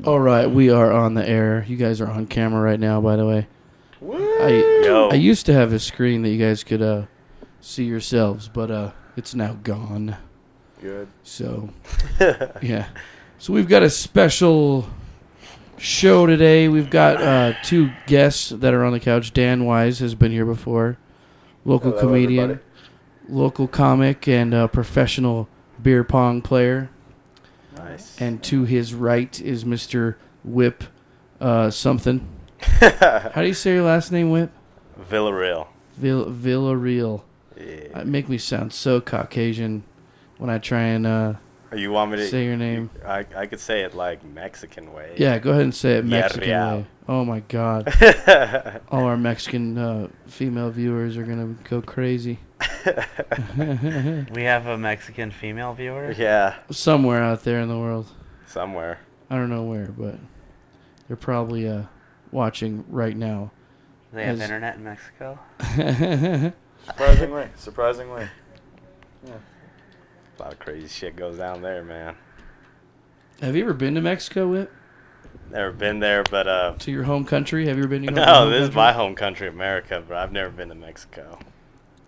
All right, we are on the air. You guys are on camera right now, by the way. I used to have a screen that you guys could see yourselves, but it's now gone. Good. So, yeah. So we've got a special show today. We've got two guests that are on the couch. Dan Wise has been here before. Local comedian, everybody. Local comic, and professional beer pong player. Nice. And to his right is Mr. Whip something. How do you say your last name, Whip? Villarreal. Villarreal. Yeah. Make me sound so Caucasian when I try and you want me to say your name. I could say it like Mexican way. Yeah, go ahead and say it Mexican Real. way. Oh, my God. All our Mexican female viewers are going to go crazy. We have a Mexican female viewer? Yeah. Somewhere out there in the world. Somewhere. I don't know where, but they're probably watching right now. They have internet in Mexico? Surprisingly. Yeah. A lot of crazy shit goes down there, man. Have you ever been to Mexico, Whip? Never been there, but to your home country? Have you ever been to your No, home this country? is my home country, America, but I've never been to Mexico.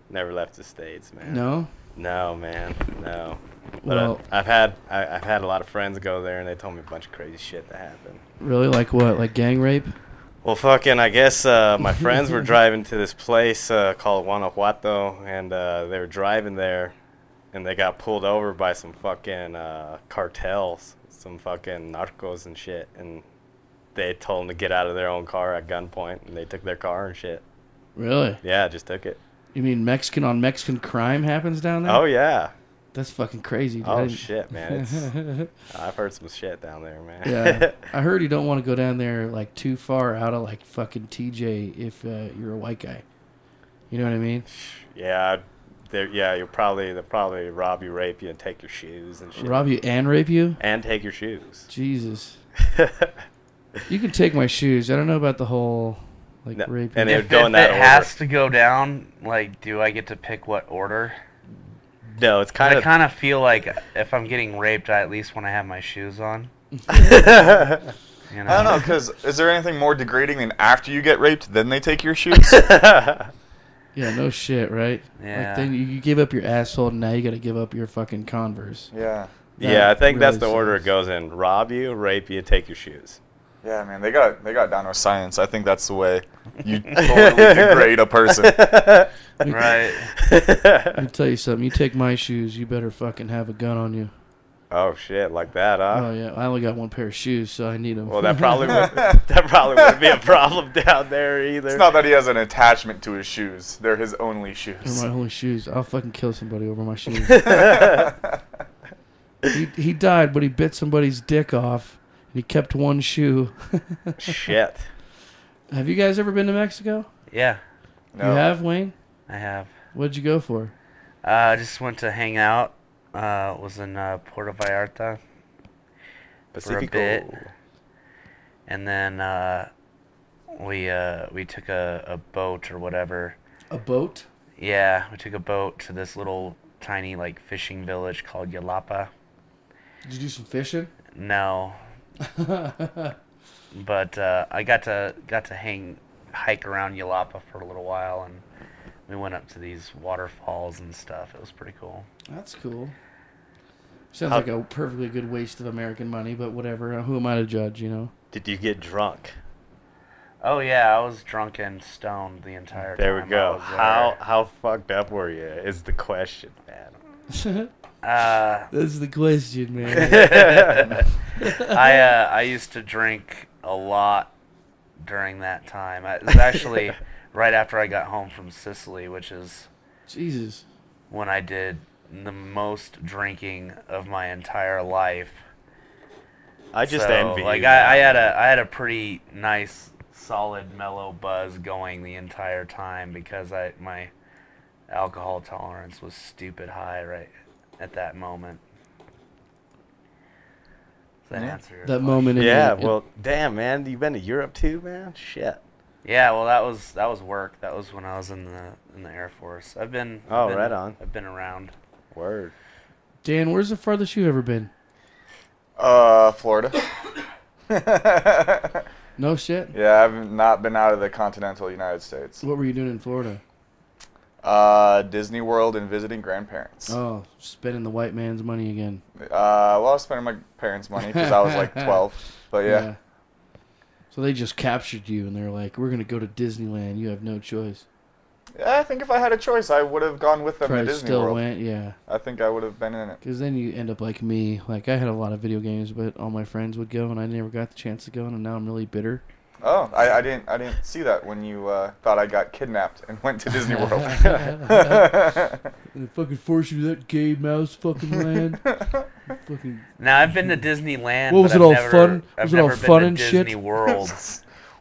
Never left the States, man. No? No, man. No. But Well, I've had a lot of friends go there, and they told me a bunch of crazy shit that happened. really? Like what? Like gang rape? Well, fucking, I guess my friends were driving to this place called Guanajuato, and they were driving there, and they got pulled over by some fucking cartels, some fucking narcos and shit, and they told them to get out of their own car at gunpoint, and they took their car and shit. Really? Yeah, just took it. You mean Mexican on Mexican crime happens down there? Oh, yeah. That's fucking crazy, dude. Oh, shit, man. I've heard some shit down there, man. Yeah. I heard you don't want to go down there, like, too far out of, like, fucking TJ if you're a white guy. You know what I mean? Yeah, they'll probably rob you, rape you, and take your shoes and shit. Rob you and rape you? And take your shoes. Jesus. You can take my shoes. I don't know about the whole, like, No, rape. and If go in it that order. has to go down, like, do I get to pick what order? No, it's I kind of feel like if I'm getting raped, I at least want to have my shoes on. You know? I don't know, because is there anything more degrading than after you get raped, then they take your shoes? Yeah, no shit, right? Yeah. Like, then you give up your asshole, and now you got to give up your fucking Converse. Yeah. Yeah, I think that's really the order sucks. it goes in. Rob you, rape you, take your shoes. Yeah, man, they got down to science. I think that's the way you totally degrade a person. Right. Let me tell you something. You take my shoes, you better fucking have a gun on you. Oh, shit, like that, huh? Oh, yeah. I only got one pair of shoes, so I need them. Well, that probably wouldn't be a problem down there either. It's not that he has an attachment to his shoes. They're his only shoes. They're my only shoes. I'll fucking kill somebody over my shoes. He died, but he bit somebody's dick off, and he kept one shoe. Shit. Have you guys ever been to Mexico? Yeah, No. You have, Wayne? I have. What'd you go for? I just went to hang out. Was in Puerto Vallarta for a bit, and then we took a boat or whatever. A boat? Yeah, we took a boat to this little tiny like fishing village called Yalapa. Did you do some fishing? No, but I got to hike around Yalapa for a little while, and we went up to these waterfalls and stuff. It was pretty cool. That's cool. Sounds like a perfectly good waste of American money, but whatever. Who am I to judge, you know? Did you get drunk? Oh yeah, I was drunk and stoned the entire There time. we go. How fucked up were you? Is the question, man. That's the question, man. I used to drink a lot during that time. It was actually right after I got home from Sicily, which is Jesus. when I did the most drinking of my entire life. I just So, envy like you. I had a pretty nice, solid, mellow buzz going the entire time because my alcohol tolerance was stupid high right at that moment. Does that answer your That question? moment in Yeah, your, well, damn, man. You been to Europe too, man? Shit. Yeah, well, that was work. That was when I was in the Air Force. I've been Right on. I've been around. Word. Dan, where's the farthest you've ever been? Florida. No shit? Yeah, I've not been out of the continental United States. What were you doing in Florida? Disney World and visiting grandparents. Oh, spending the white man's money again. Well, I was spending my parents' money because I was like 12. But yeah. So they just captured you, and they're like, "We're gonna go to Disneyland. You have no choice." Yeah, I think if I had a choice, I would have gone with them Probably to Disney still World. went, yeah. I think I would have been in it. Because then you end up like me. Like, I had a lot of video games, but all my friends would go, and I never got the chance to go, and now I'm really bitter. Oh, I didn't see that when you thought I got kidnapped and went to Disney World. They fucking force you to that gay mouse fucking land. Fucking. Now I've been to Disneyland. What was but it all I've never, fun? I've Was it all never fun been and to shit? Disney World.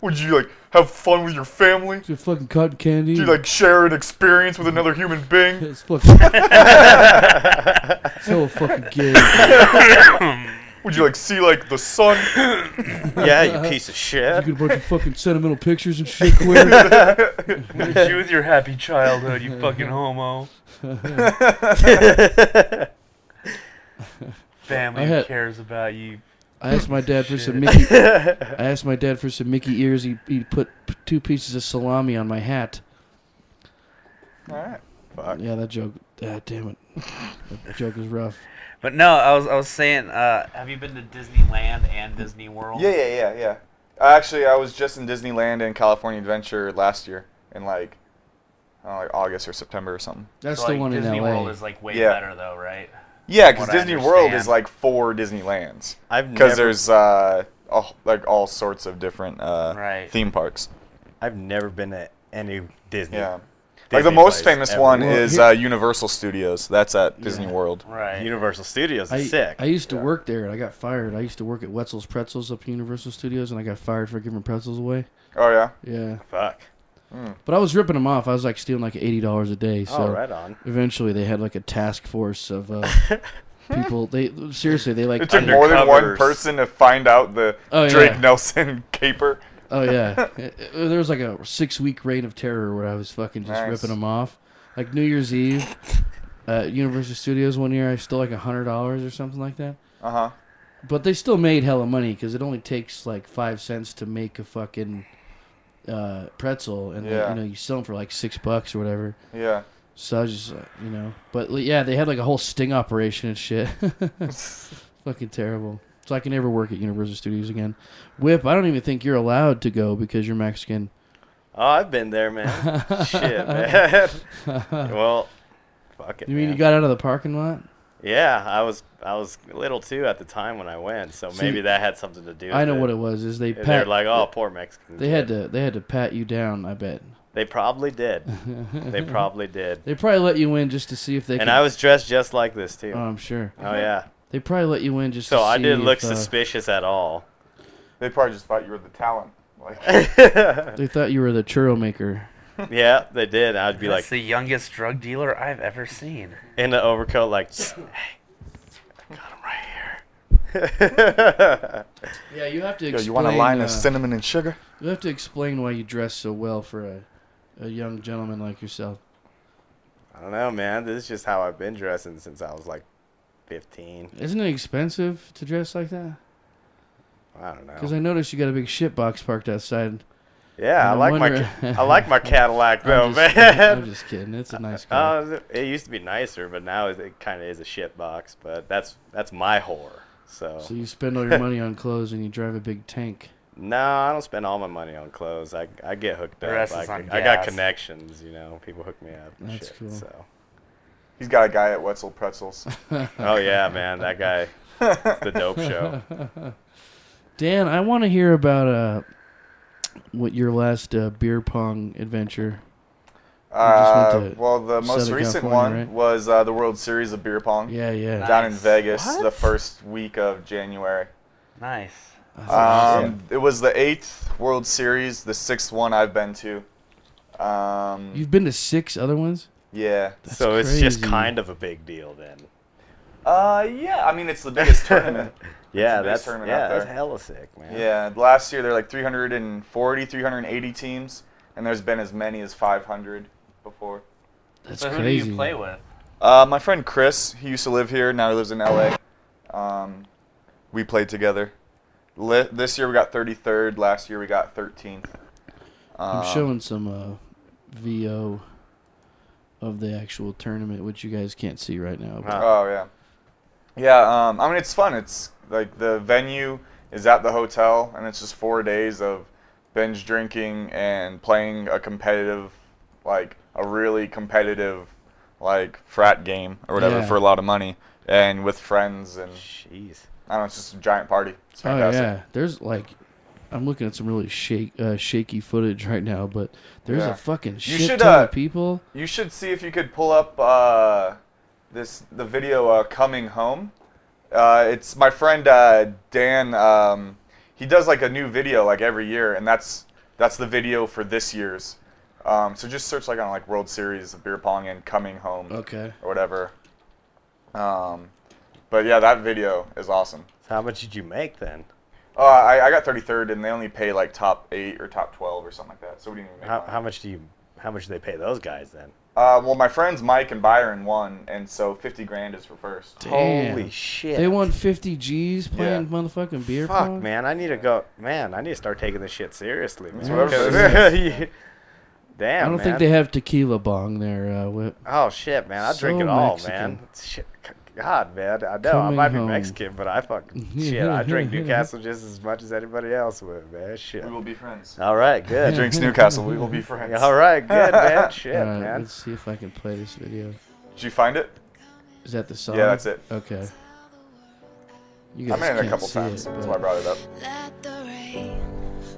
Would you like have fun with your family? Is it fucking cotton candy? Did you like share an experience with another human being? It's fucking. So fucking gay. Would you like see like the sun? Yeah, you piece of shit. You get a bunch of fucking sentimental pictures and shit, Quinn. You with your happy childhood, you fucking homo. Family who cares about you. I asked my dad for some Mickey. I asked my dad for some Mickey ears. He put 2 pieces of salami on my hat. All right. Fuck. Yeah, that joke. Damn it. That joke is rough. But no, I was saying, have you been to Disneyland and Disney World? Yeah. Actually, I was just in Disneyland and California Adventure last year in like August or September or something. That's So, the like, one Disney in L.A. World is like way better though, right? Yeah, because What I Disney World is understand. like 4 Disneylands. Because there's like all sorts of different Right. theme parks. I've never been to any Disney. Yeah. Disney Like the most place famous ever. one Well, is here- Universal Studios. That's at Disney World. Right. Universal Studios is sick. I used to work there, and I got fired. I used to work at Wetzel's Pretzels up at Universal Studios, and I got fired for giving pretzels away. Oh yeah. Yeah. Fuck. But I was ripping them off. I was like stealing like $80 a day. So Oh, right on. eventually they had like a task force of people. They like. It took more than one Undercovers. person to find out the Oh, Drake yeah. Nelson caper. Oh yeah, there was like a 6-week reign of terror where I was fucking just Nice. ripping them off. Like New Year's Eve at Universal Studios one year, I stole like $100 or something like that. Uh-huh. But they still made hella money because it only takes like 5 cents to make a fucking pretzel, and Yeah. you sell them for like $6 or whatever. Yeah. So I was just but yeah, they had like a whole sting operation and shit. Fucking terrible. So I can never work at Universal Studios again. Whip, I don't even think you're allowed to go because you're Mexican. Oh, I've been there, man. Shit, man. Well, fuck it. You mean man. you got out of the parking lot? Yeah, I was little too at the time when I went, so See, maybe that had something to do with it. I know what it was. Is They're like, oh, poor Mexicans. They had to pat you down. I bet. They probably did. They probably did. They probably let you in just to see if they. And I was dressed just like this too. Oh, I'm sure. Oh yeah. They probably let you in just. So to see I didn't look if, suspicious at all. They probably just thought you were the talent. Like, They thought you were the churro maker. Yeah, they did. I'd be That's like the youngest drug dealer I've ever seen. in the overcoat, like, hey, I got him right here. Yeah, you have to. yo, Explain, you want a line of cinnamon and sugar? You have to explain why you dress so well for a young gentleman like yourself. I don't know, man. This is just how I've been dressing since I was like 15. Isn't it expensive to dress like that? I don't know. Because I noticed you got a big shit box parked outside. Yeah, I I'm like wondering- I like my Cadillac though, I'm just, man. I'm just kidding. It's a nice car. It used to be nicer, but now it kind of is a shit box. But that's my whore. So So you spend all your money on clothes and you drive a big tank. no, I don't spend all my money on clothes. I get hooked The up. rest is on I got gas. connections. People hook me up. And That's shit, cool. So. He's got a guy at Wetzel Pretzels. Oh yeah, man, that guy. It's the dope show. Dan, I want to hear about what your last beer pong adventure. just went to Well, the most Southern recent California, one right? was the World Series of Beer Pong Yeah, yeah. down in Nice. Vegas What? the first week of January. Nice. That's awesome. It was the 8th World Series, the 6th one I've been to. You've been to 6 other ones? Yeah. That's So it's just crazy. kind of a big deal then. Yeah. I mean, it's the biggest tournament. Yeah, the biggest that's tournament out that's there. hella sick, man. Yeah. Last year there were like 340, 380 teams, and there's been as many as 500 before. That's So who do crazy. you play with? My friend Chris, he used to live here. Now he lives in LA. We played together. This year we got 33rd. Last year we got 13th. I'm showing some VO of the actual tournament, which you guys can't see right now. But Oh yeah, yeah. I mean, it's fun. It's like the venue is at the hotel, and it's just 4 days of binge drinking and playing a competitive, like a really competitive, like frat game or whatever Yeah. for a lot of money, and with friends, and Jeez. I don't know. It's just a giant party. It's oh fantastic. yeah, there's like, I'm looking at some really shaky footage right now, but there's Yeah. a fucking You shit should, ton of people. You should see if you could pull up the video "Coming Home." It's my friend Dan. He does like a new video like every year, and that's the video for this year's. So just search like on like World Series of beer pong and "Coming Home" Okay. or whatever. But yeah, that video is awesome. So how much did you make then? I got 33rd, and they only pay like top 8 or top 12 or something like that. So we didn't even make money. How much do they pay those guys then? Well, my friends Mike and Byron won, and so 50 grand is for first. Damn. Holy shit. They won 50 G's playing Yeah. motherfucking beer Fuck, pong. man. I need to go. Man, I need to start taking this shit seriously. Man. That's what everybody Damn, I don't man. think they have tequila bong there, Whip. Oh, shit, man. I drink So it all, Mexican. man. Shit. God, man. I know. I Coming might be home. Mexican, but I fucking... shit, I drink Newcastle just as much as anybody else would, man. Shit. We will be friends. All right, He good. drinks Newcastle. We will be friends. All right, good, man. Shit, All right, man. let's see if I can play this video. Did you find it? Is that the song? Yeah, that's it. Okay. You I guys made it a can't couple see times. it, That's but- why I brought it up. Let the rain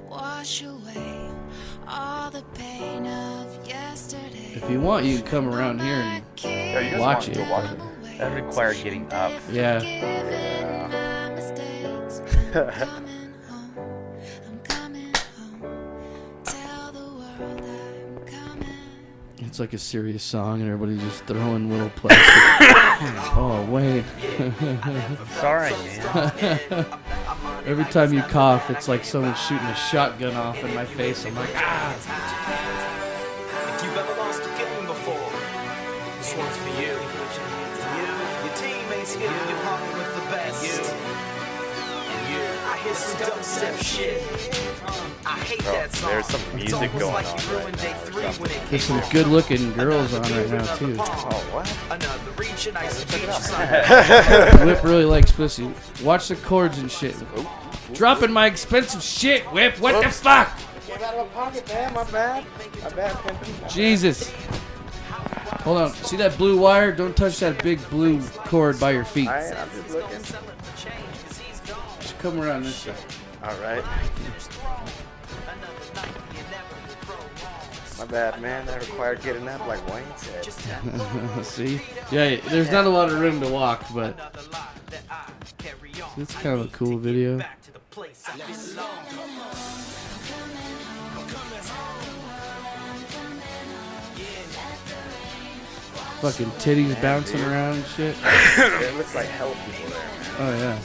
wash away all the pain of yesterday. If you want, you can come around here and Yeah, you guys Watch want to it. watch it. That required getting up. yeah. My mistakes, I'm coming home. I'm coming home. Tell the world I'm coming. It's like a serious song, and everybody's just throwing little plastic. Oh, Wayne. Sorry, man. Every time you cough, it's like someone's shooting a shotgun off in my face. I'm like, ah. If you've ever lost a game before, this one's for you. For you, your teammates hitting your pocket with the best. And you, I hear some dubstep shit. I hate that song. There's some It's music almost going like on you ruined right day now or 3 when something. it There's came some out. good-looking girls on right now, too. Oh, what? Another reach and ice beach sign. Whip really likes pussy. Watch the chords and shit. Dropping my expensive shit, Whip. What the fuck? Came out of my pocket, man. My bad. My bad. Jesus. Hold on. See that blue wire? Don't touch that big blue cord by your feet. I'm just looking. Just come around this way. All right. My bad, man. That required getting up like Wayne said. See? Yeah, there's not a lot of room to walk, but it's kind of a cool video. Fucking titties bouncing around and shit. It looks like hell people there, man. Oh, yeah.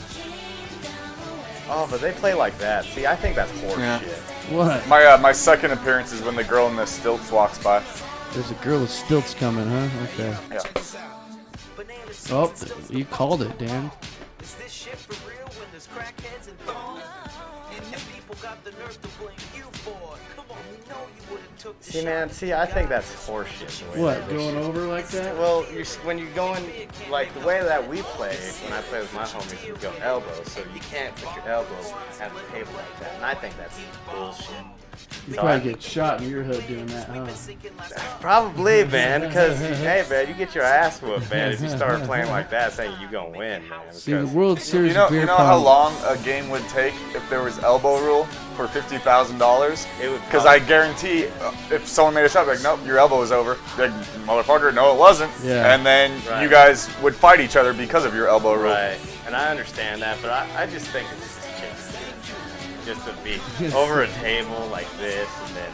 Oh, but they play like that. See, I think that's horse Yeah. shit. What? My second appearance is when the girl in the stilts walks by. There's a girl with stilts coming, huh? Okay. Yeah. Oh, you called it, Dan. Is this shit for real when there's crackheads and thongs? And people got the nerve to blame you for it. Come on, we know you would've took the See, shot. man. See, I think that's horse shit. the way What, they do going shit. over like that? Well, when you're going, like the way that we play, when I play with my homies, we go elbows, so you can't put your elbows at the table like that. And I think that's bullshit. You So probably get shot in your hood doing that, huh? Probably, man, because, hey, man, you get your ass whooped, man, if you start playing like that, saying you gonna win, man. See, the because- World Series You know, of beer you know pong. how long a game would take if there was elbow rule for $50,000? It would Because I guarantee if someone made a shot, like, nope, your elbow was over. Like, motherfucker, no, it wasn't. Yeah. And then Right. you guys would fight each other because of your elbow rule. Right, and I understand that, but I just think it's just to be over a table like this and then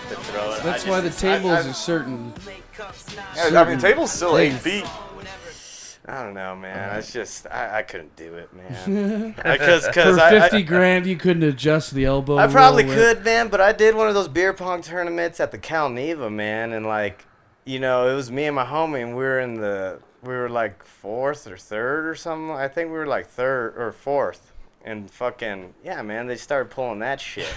to throw it. That's why the table is a certain. Yeah, I mean, the table's still 8 feet. I don't know, man. It's just I couldn't do it, man. Because For 50 grand, you couldn't adjust the elbow. I probably roll could, man, but I did one of those beer pong tournaments at the Cal Neva, man, and like, you know, it was me and my homie, and we were like fourth or third or something. I think we were like third or fourth. And fucking, yeah, man, they started pulling that shit.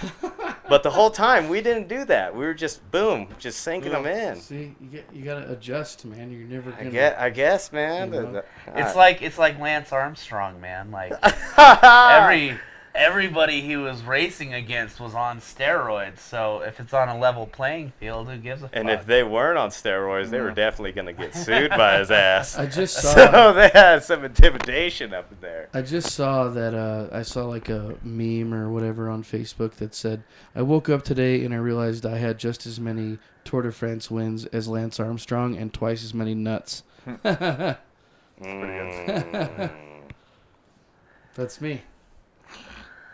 But the whole time, we didn't do that. We were just, boom, just sinking them in. See, you gotta adjust, man. You're never gonna. I guess, man. You know? It's like Lance Armstrong, man. Like everybody he was racing against was on steroids. So if it's on a level playing field, who gives a fuck? And if they weren't on steroids, they were definitely going to get sued by his ass. I just saw. So they had some intimidation up there. I just saw that. I saw like a meme or whatever on Facebook that said, "I woke up today and I realized I had just as many Tour de France wins as Lance Armstrong and twice as many nuts." That's me.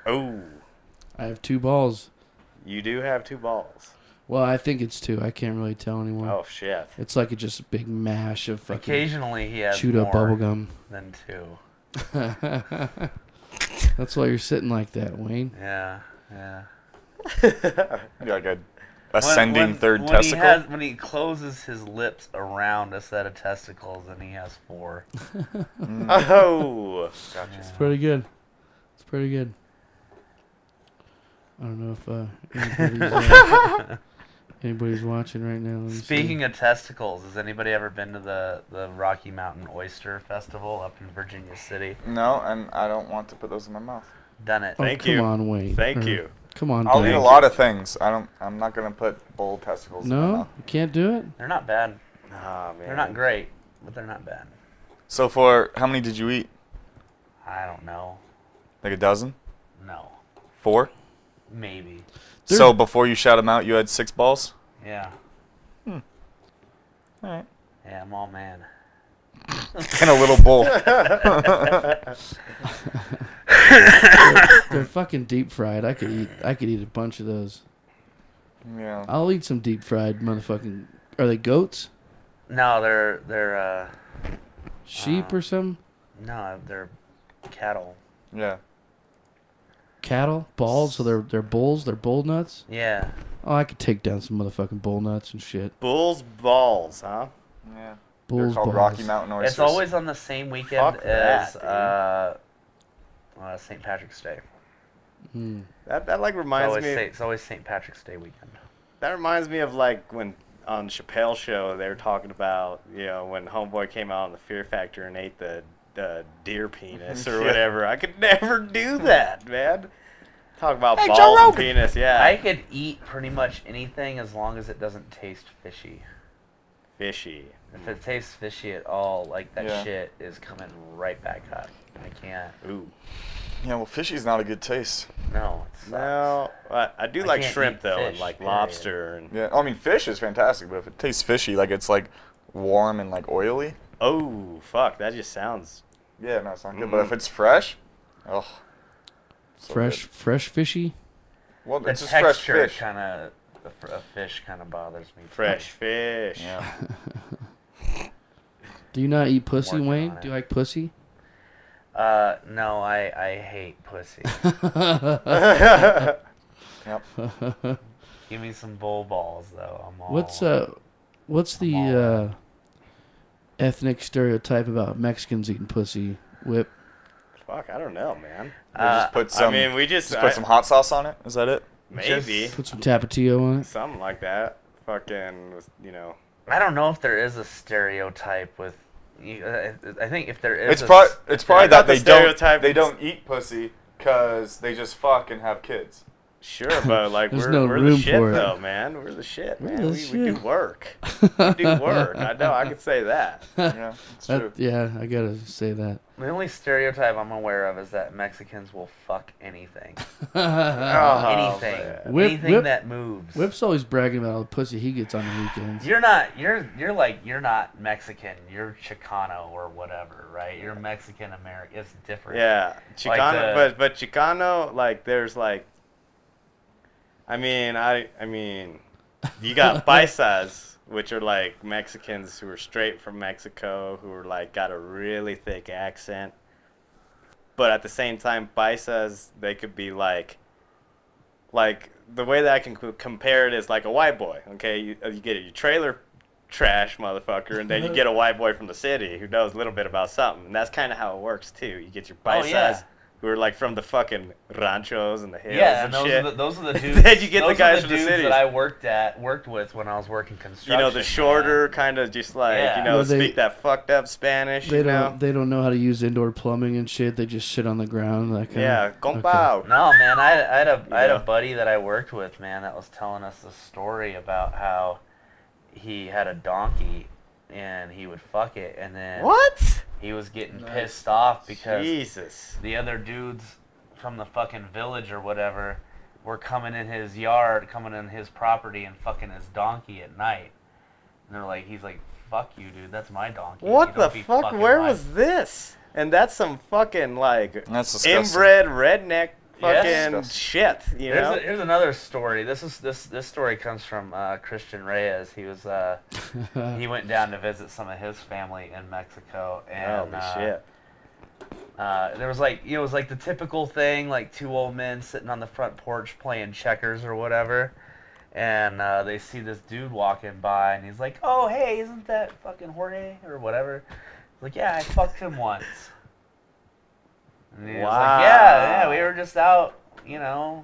Oh. I have 2 balls. You do have 2 balls. Well, I think it's 2. I can't really tell anymore. Oh, shit. It's like just a big mash of fucking occasionally he has chewed up more bubble gum. than 2. That's why you're sitting like that, Wayne. Yeah. You're like a ascending third testicle. When he closes his lips around a set of testicles, then he has 4. Oh. Gotcha. It's pretty good. It's pretty good. I don't know if anybody's watching right now. Speaking of testicles, has anybody ever been to the Rocky Mountain Oyster Festival up in Virginia City? No, and I don't want to put those in my mouth. Done it. Thank you. Come on, Wayne. Thank you. Come on, I'll Dan. eat a lot of things. I'm not gonna put bull testicles in my No, mouth. you can't do it. They're not bad. Oh, man. They're not great, but they're not bad. So for how many did you eat? I don't know. Like a dozen? No. 4? Maybe. So before you shot them out, you had 6 balls? Yeah. All right. Yeah, I'm all man. And a little bull. They're fucking deep fried. I could eat a bunch of those. Yeah. I'll eat some deep fried motherfucking. Are they goats? No, they're Sheep or something? no, they're cattle. Yeah. Cattle? Balls? So they're bulls? They're bull nuts? Yeah. Oh, I could take down some motherfucking bull nuts and shit. Bull's balls, huh? Yeah. Bull's They're called balls. Rocky Mountain oysters. It's always on the same weekend Fuck as that, St. Patrick's Day. Mm. That like reminds me. It's always St. Patrick's Day weekend. That reminds me of like when on Chappelle's show they were talking about when Homeboy came out on the Fear Factor and ate the deer penis or whatever. I could never do that, man. Talk about Hey, balls Joe and Rogan. penis, yeah. I could eat pretty much anything as long as it doesn't taste fishy. Fishy. If it tastes fishy at all, like that Yeah. shit is coming right back up. I can't. Ooh. Yeah, well, fishy's not a good taste. No, it sucks. No, I do I like can't shrimp eat though, and fish, like period. lobster and. Yeah, I mean, fish is fantastic, but if it tastes fishy, like it's like warm and like oily, Oh fuck! That just sounds. yeah, no, it's not good. But if it's fresh, oh, so Fresh fishy? Well, The it's just fresh texture fish. kind of, a fish kind of bothers me. Fresh fish. Yeah. Do you not eat pussy, Working Wayne? on it. Do you like pussy? No, I hate pussy. Yep. Give me some bull balls though. I'm all. What's the ethnic stereotype about Mexicans eating pussy? Whip. Fuck, I don't know, man. We just put some. I mean, we just put some hot sauce on it. Is that it? maybe Put some tapatio on it. something like that. Fucking, I don't know if there is a stereotype with. I think if there is, It's probably I that thought the they stereotype was- don't eat pussy because they just fuck and have kids. Sure, but like There's we're no the room shit for it. though, man. We're the shit, man. the We shit. do work. We do work. I know. I could say that. Yeah, it's true. Yeah, I gotta say that. the only stereotype I'm aware of is that Mexicans will fuck anything. Oh, Anything. man. Anything Whip- that moves. Whip's always bragging about all the pussy he gets on the weekends. You're not Mexican. You're Chicano or whatever, right? You're Mexican American. It's different. Yeah, Like Chicano, but Chicano, like there's like, I mean, you got paisas, which are like Mexicans who are straight from Mexico, who are like got a really thick accent. But at the same time, paisas, they could be like the way that I can compare it is like a white boy. Okay, you get your trailer trash motherfucker, and then you get a white boy from the city who knows a little bit about something, and that's kind of how it works too. You get your paisas Oh, yeah. who are like from the fucking ranchos and the hills Yeah, and and shit. those are the dudes. Then you get the those guys are from the the dudes cities. that I worked with when I was working construction. You know, the shorter kind of just like Yeah. Well, they- speak that fucked up Spanish. They you don't. know? They don't know how to use indoor plumbing and shit. They just shit on the ground. Like Yeah, Okay. compao. No, man, I had a Yeah. buddy that I worked with, man, that was telling us a story about how he had a donkey and he would fuck it, and then What? he was getting pissed off because Jesus. the other dudes from the fucking village or whatever were coming in his yard, coming in his property and fucking his donkey at night. And they're like, he's like, fuck you, dude, that's my donkey. What You the don't be fuck? fucking Where my-" was this? And that's some fucking like That's disgusting. inbred redneck fucking Yes. shit. You know? Here's another story. This story comes from Christian Reyes. He was he went down to visit some of his family in Mexico, and Holy shit. there was like it was like the typical thing, like two old men sitting on the front porch playing checkers or whatever, and they see this dude walking by, and he's like, "Oh, hey, isn't that fucking Jorge or whatever?" He's like, "Yeah, I fucked him once." And he was like, yeah, we were just out, you know,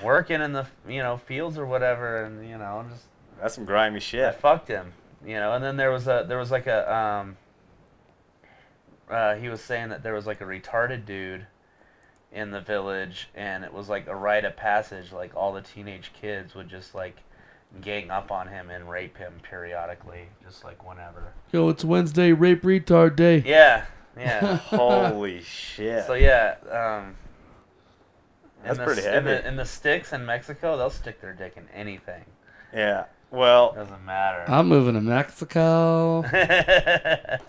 working in the, you know, fields or whatever, and, you know, just That's some grimy I shit. fucked him, you know. And then there was like a he was saying that there was like a retarded dude in the village, and it was like a rite of passage, like all the teenage kids would just like gang up on him and rape him periodically, just like whenever. Yo, it's Wednesday, rape retard day. Yeah. Holy shit. So yeah, That's in pretty the, heavy. In the sticks in Mexico, they'll stick their dick in anything. Yeah. Well, Doesn't matter. I'm moving to Mexico. says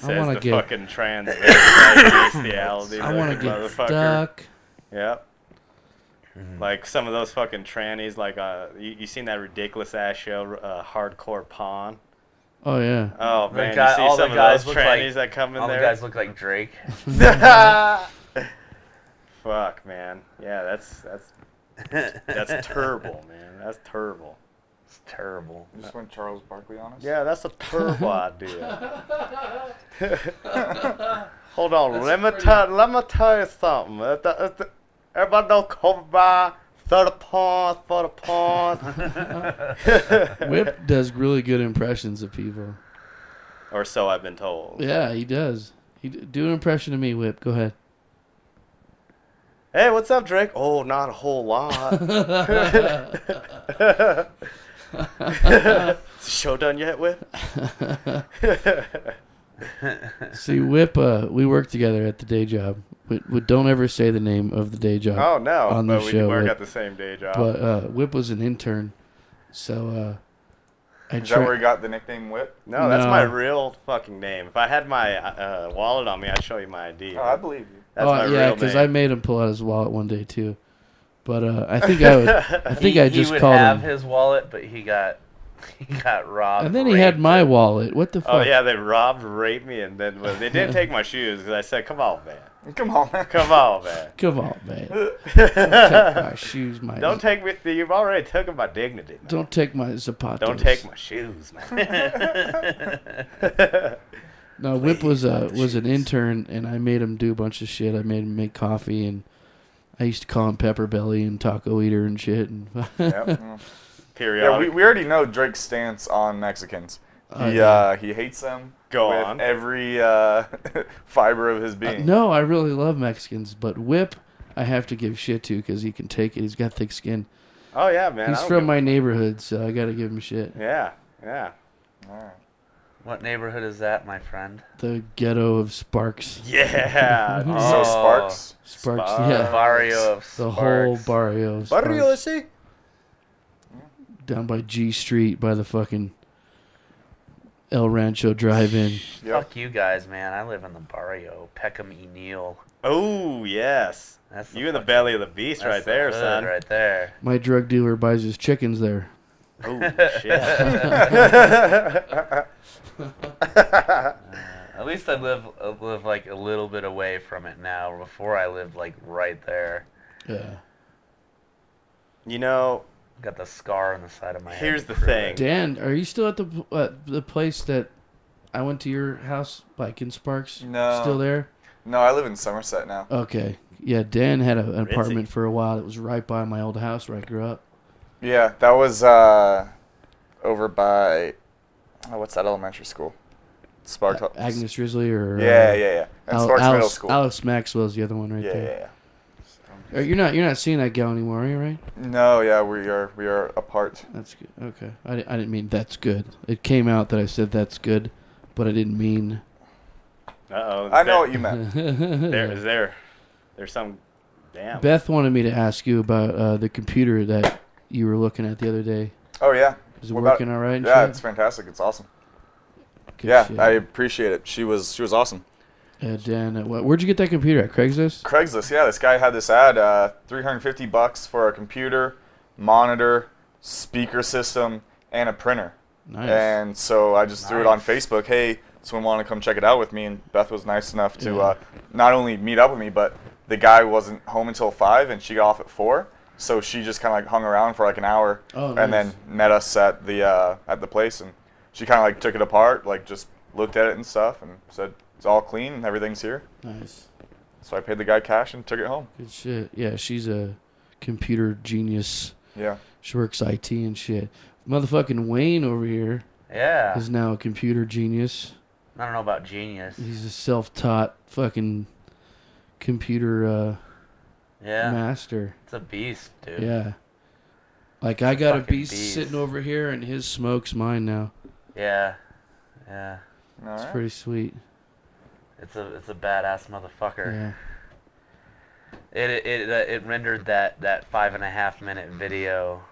wanna the get- fucking trans bestiality. I want to get motherfucker. stuck. Yep. Like some of those fucking trannies, like you seen that ridiculous ass show, Hardcore Pawn? Oh yeah. Oh The man, guy- you see all the some of guys those look trannies like- that come in All the there. guys look like Drake. Fuck, man. Yeah, that's terrible, man. That's terrible. It's terrible. Just went Charles Barkley on us. Yeah, that's a terrible idea. Hold on, let me tell you something. Everybody don't come by 30 pounds, 40 pounds. Whip does really good impressions of people. Or so I've been told. Yeah, he does. Do an impression of me, Whip. Go ahead. Hey, what's up, Drake? Oh, not a whole lot. Show done yet, Whip? See, Whip, we work together at the day job. We don't ever say the name of the day job. Oh, no. On the But we show, work Whip. at the same day job. But Whip was an intern, so Is that where he got the nickname Whip? No, that's No. my real fucking name. If I had my wallet on me, I'd show you my ID. Oh, I believe you. That's my yeah, real because name. I made him pull out his wallet one day too. But I think I would. I think I just he would called have him. his wallet, but he got robbed. And then he had raped, my and- wallet. What the fuck? Oh, yeah, they robbed, raped me, and then they didn't take my shoes because I said, come on, man. Come on. Come on, man. Come on, man. Don't take my shoes, my. Don't take me. You've already taken my dignity, man. Don't take my zapatos. Don't take my shoes, man. No, Whip was an intern, and I made him do a bunch of shit. I made him make coffee, and I used to call him Pepper Belly and Taco Eater and shit. And Yep. Yeah, Periodic. we already know Drake's stance on Mexicans. He hates them Go with on. every fiber of his being. no, I really love Mexicans, but Whip, I have to give shit to because he can take it. He's got thick skin. Oh, yeah, man. He's I don't from give- my neighborhood, so I got to give him shit. Yeah, yeah. All right. What neighborhood is that, my friend? The ghetto of Sparks. Yeah. So Oh. Sparks. Sparks, Sparks. yeah. Barrio of The Sparks. whole barrio of Sparks. Barrio, see? Down by G Street by the fucking El Rancho drive-in. Yep. Fuck you guys, man. I live in the barrio. Peckham E. Neal. Oh, yes. That's You in the fucking- belly of the beast that's right the there, hood son. Right there. My drug dealer buys his chickens there. Oh, shit. At least I live like a little bit away from it now. Before I lived like right there. Yeah. You know, Got the scar on the side of my head. Here's the for thing. it. Dan, are you still at the place that I went to your house, like in Sparks? No. Still there? No, I live in Somerset now. Okay. Yeah, Dan had an Ritzy. apartment for a while that was right by my old house where I grew up. Yeah, that was over by what's that elementary school? Sparks. Agnes Risley or Yeah. And Sparks Middle School. Alice Maxwell's the other one right there. Yeah. You're not seeing that gal anymore, are you? Right? No, yeah, we are apart. That's good. Okay, I didn't mean that's good. It came out that I said that's good, but I didn't mean. Uh-oh. I know what you meant. There's some. Damn. Beth wanted me to ask you about the computer that you were looking at the other day. Oh yeah. Is it What working about- all right? And Yeah, shit? it's fantastic. It's awesome. Good Yeah, shit. I appreciate it. She was awesome. Dan, where'd you get that computer at? Craigslist? Craigslist, yeah. This guy had this ad, $350 for a computer, monitor, speaker system, and a printer. Nice. And so I just threw it on Nice. Facebook. Hey, someone want to come check it out with me? And Beth was nice enough to Yeah. not only meet up with me, but the guy wasn't home until 5, and she got off at 4. So she just kind of like hung around for like an hour, Oh, and nice. then met us at the place. And she kind of like took it apart, like just looked at it and stuff, and said it's all clean and everything's here. Nice. So I paid the guy cash and took it home. Good shit. Yeah, she's a computer genius. Yeah. She works IT and shit. Motherfucking Wayne over here Yeah. is now a computer genius. I don't know about genius. He's a self-taught fucking computer Yeah. master. It's a beast, dude. Yeah. Like, I got a Fucking beast beast. sitting over here, and his smoke's mine now. Yeah. Yeah. All It's right. pretty sweet. It's a badass motherfucker. Yeah. It rendered that 5.5 minute video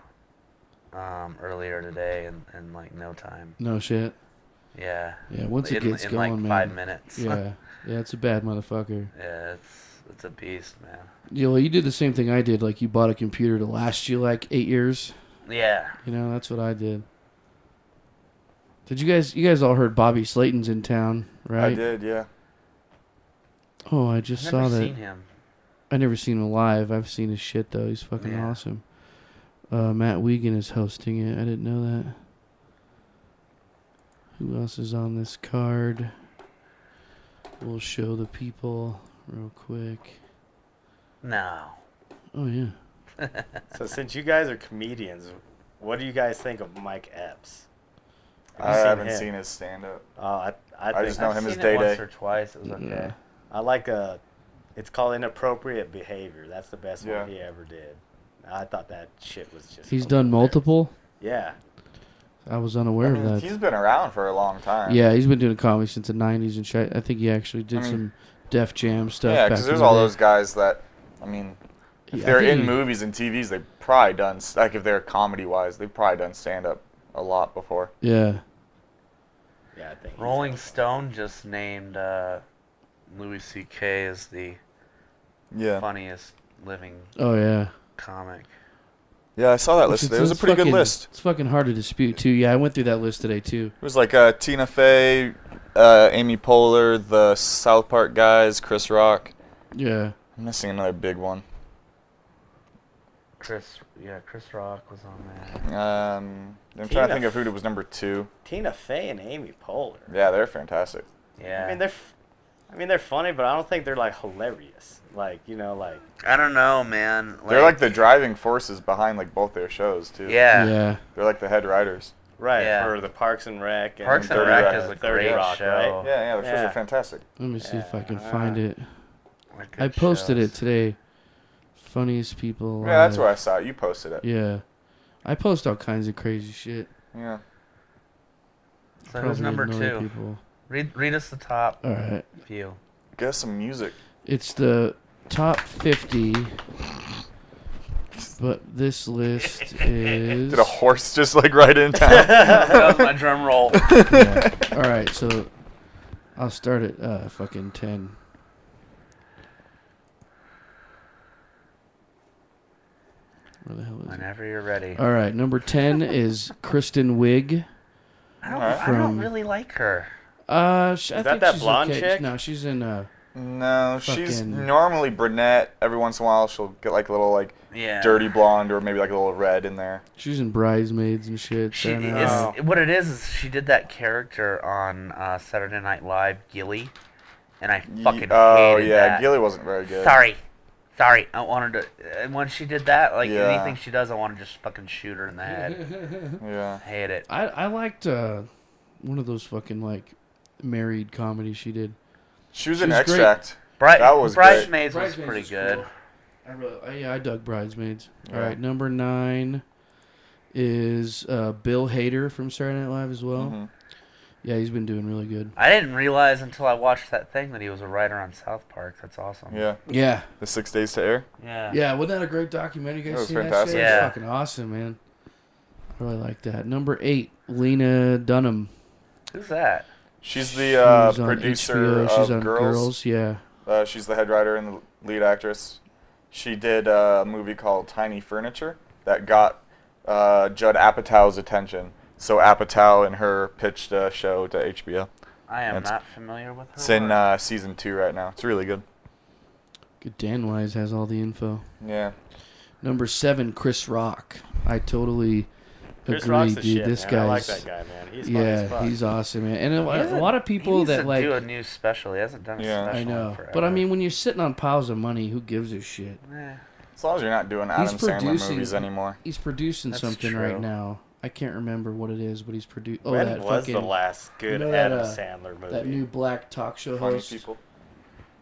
earlier today in like no time. No shit. Yeah. Yeah, once it gets in going, like man. 5 minutes. Yeah. Yeah, it's a bad motherfucker. Yeah, it's a beast, man. Yeah, well, you did the same thing I did. Like, you bought a computer to last you, like, 8 years. Yeah. You know, that's what I did. Did you guys all heard Bobby Slayton's in town, right? I did, yeah. Oh, I just I've saw never that. seen him. I never seen him live. I've seen his shit, though. He's fucking Yeah. awesome. Matt Wiegand is hosting it. I didn't know that. Who else is on this card? We'll show the people real quick. No. Oh, yeah. So since you guys are comedians, what do you guys think of Mike Epps? Have I you haven't him? seen his stand-up. I I think just know I've him as seen it once Day-Day. or twice. It was okay. Yeah. I like it's called inappropriate behavior. That's the best Yeah. one he ever did. I thought that shit was just. He's done hilarious. multiple. Yeah. I was unaware of that. He's been around for a long time. Yeah, he's been doing comedy since the 90s and shit. I think he actually did I mean- some Def Jam stuff. Yeah, back because in there's the all day. those guys that, I mean, if Yeah, I they're think in he- movies and TVs, they've probably done, like if they're comedy-wise, they've probably done stand-up a lot before. Yeah. Yeah, I think. he's Rolling got- Stone just named Louis C.K. as the Yeah. funniest living Oh, yeah. comic. Yeah, I saw that Which list. it's- It was a it's pretty good fucking- list. It's fucking hard to dispute, too. Yeah, I went through that list today, too. It was like Tina Fey, Amy Poehler, the South Park guys, Chris Rock. Yeah. I'm missing another big one. Chris Rock was on there. I'm trying Tina to think of who was number 2. Tina Fey and Amy Poehler. Yeah, they're fantastic. Yeah. I mean they're funny, but I don't think they're like hilarious. Like like. I don't know, man. They're like the driving forces behind like both their shows too. Yeah. Yeah. They're like the head writers. Right, Yeah. for the Parks and Rec. And Parks and 30 Rec Rock. is a 30 great Rock, show. right? Yeah, their shows Yeah. are fantastic. Let me see if I can Yeah. find it. They're I good posted shows. it today. Funniest people. Yeah, that's alive. where I saw it. You posted it. Yeah. I post all kinds of crazy shit. Yeah. So who's Probably number annoy 2? People. Read us the top All right. few. Get some music. It's the top 50. But this list is. Did a horse just like right in town? That was my drum roll. Yeah. All right, so I'll start at fucking 10. Where the hell is it? Whenever you're ready. All right, number 10 is Kristen Wiig. I don't from- really like her. I Is think that she's blonde okay. chick? No, she's in. No, she's Fucking- normally brunette. Every once in a while, she'll get like a little like Yeah. dirty blonde or maybe like a little red in there. She's in Bridesmaids and shit. She Saturday is Night. what it is she did that character on Saturday Night Live, Gilly, and I fucking Oh hated yeah, that. Gilly wasn't very good. Sorry. I wanted to. And when she did that, like Yeah. anything she does, I want to just fucking shoot her in the head. Yeah. Hate it. I liked one of those fucking like married comedies she did. She was She in was great. Extract. That was great. Bridesmaids was Bridesmaids pretty was good. cool. I dug Bridesmaids. Yeah. All right, number 9 is Bill Hader from Saturday Night Live as well. Mhm. Yeah, he's been doing really good. I didn't realize until I watched that thing that he was a writer on South Park. That's awesome. Yeah. Yeah. The 6 Days to Air. Yeah. Yeah, wasn't that a great documentary? You That guys was see that fantastic. shit? Yeah. It's fucking awesome, man. I really like that. Number 8, Lena Dunham. Who's that? She's She's the on producer HBO. of She's on Girls. Yeah. She's the head writer and the lead actress. She did a movie called Tiny Furniture that got Judd Apatow's attention. So Apatow and her pitched a show to HBO. I am It's- not familiar with her. It's in work. season 2 right now. It's really good. Good. Dan Wise has all the info. Yeah. Number 7, Chris Rock. I totally Chris agree, Rock's dude. the shit, This man. guy's I like that guy, man. He's funny as fuck. yeah, he's awesome, man. And He a lot of he people needs that to like. do a new special. He hasn't done a Yeah. special I know, in forever. but I mean, when you're sitting on piles of money, who gives a shit? Eh. As long as you're not doing Adam Sandler producing- movies anymore. He's producing That's something true. right now. I can't remember what it is, but he's producing. Oh, When that was fucking the last good you know that, Adam uh, Sandler movie? that new black talk show Funny host. people.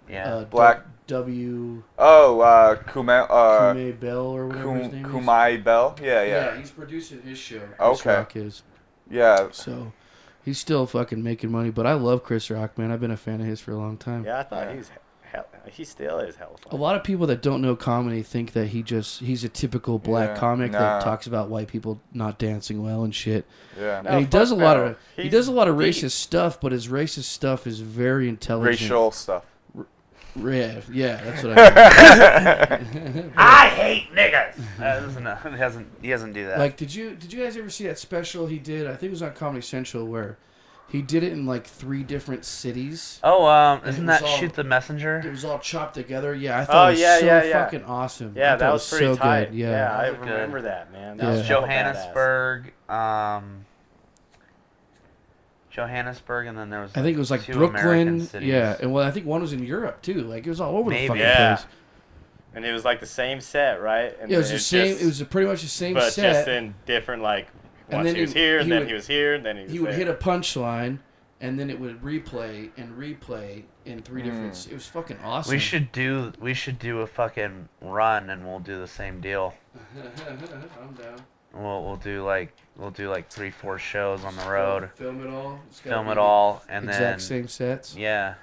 Yeah. Black- W. Oh, Kumail Kumail Bell or whatever his name is. Kumai Bell. Yeah, Yeah, yeah. he's producing his show. Chris Okay. Rock is. Yeah. So he's still fucking making money, but I love Chris Rock, man. I've been a fan of his for a long time. Yeah, I thought Yeah. he still is hell A funny. lot of people that don't know comedy think that he's a typical black Yeah, comic nah. that talks about white people not dancing well and shit. Yeah. No, And he fuck does a lot no. of He's racist deep. stuff, but his racist stuff is very intelligent. Racial stuff. Yeah, that's what I mean. I hate niggas. He doesn't do that. Like, did you guys ever see that special he did? I think it was on Comedy Central where he did it in like 3 different cities. Oh, it isn't was that all- Shoot the Messenger? It was all chopped together. Yeah, I thought it was yeah, so yeah, yeah. fucking awesome. I Yeah, thought that it was pretty so tight. good. Yeah. I That was remember good. that, man. Yeah. That was hella Johannesburg, Johannesburg, and then there was I think it was like 2 American Brooklyn. cities. Yeah, and well, I think one was in Europe too. Like it was all over Maybe. the fucking Yeah. place. badass. And it was like the same set, right? And Yeah, it was then the same. just- It was pretty much the same but set. just in different, like, And once then he was he- here, and he then would- he was here, and then he was He would there. hit a punchline, and then it would replay and replay in 3 different. It was fucking awesome. We should do a fucking run, and we'll do the same deal. I'm down. We'll do like 3-4 shows on the road, Film it all. It's gotta film be it all, and exact then same sets. yeah.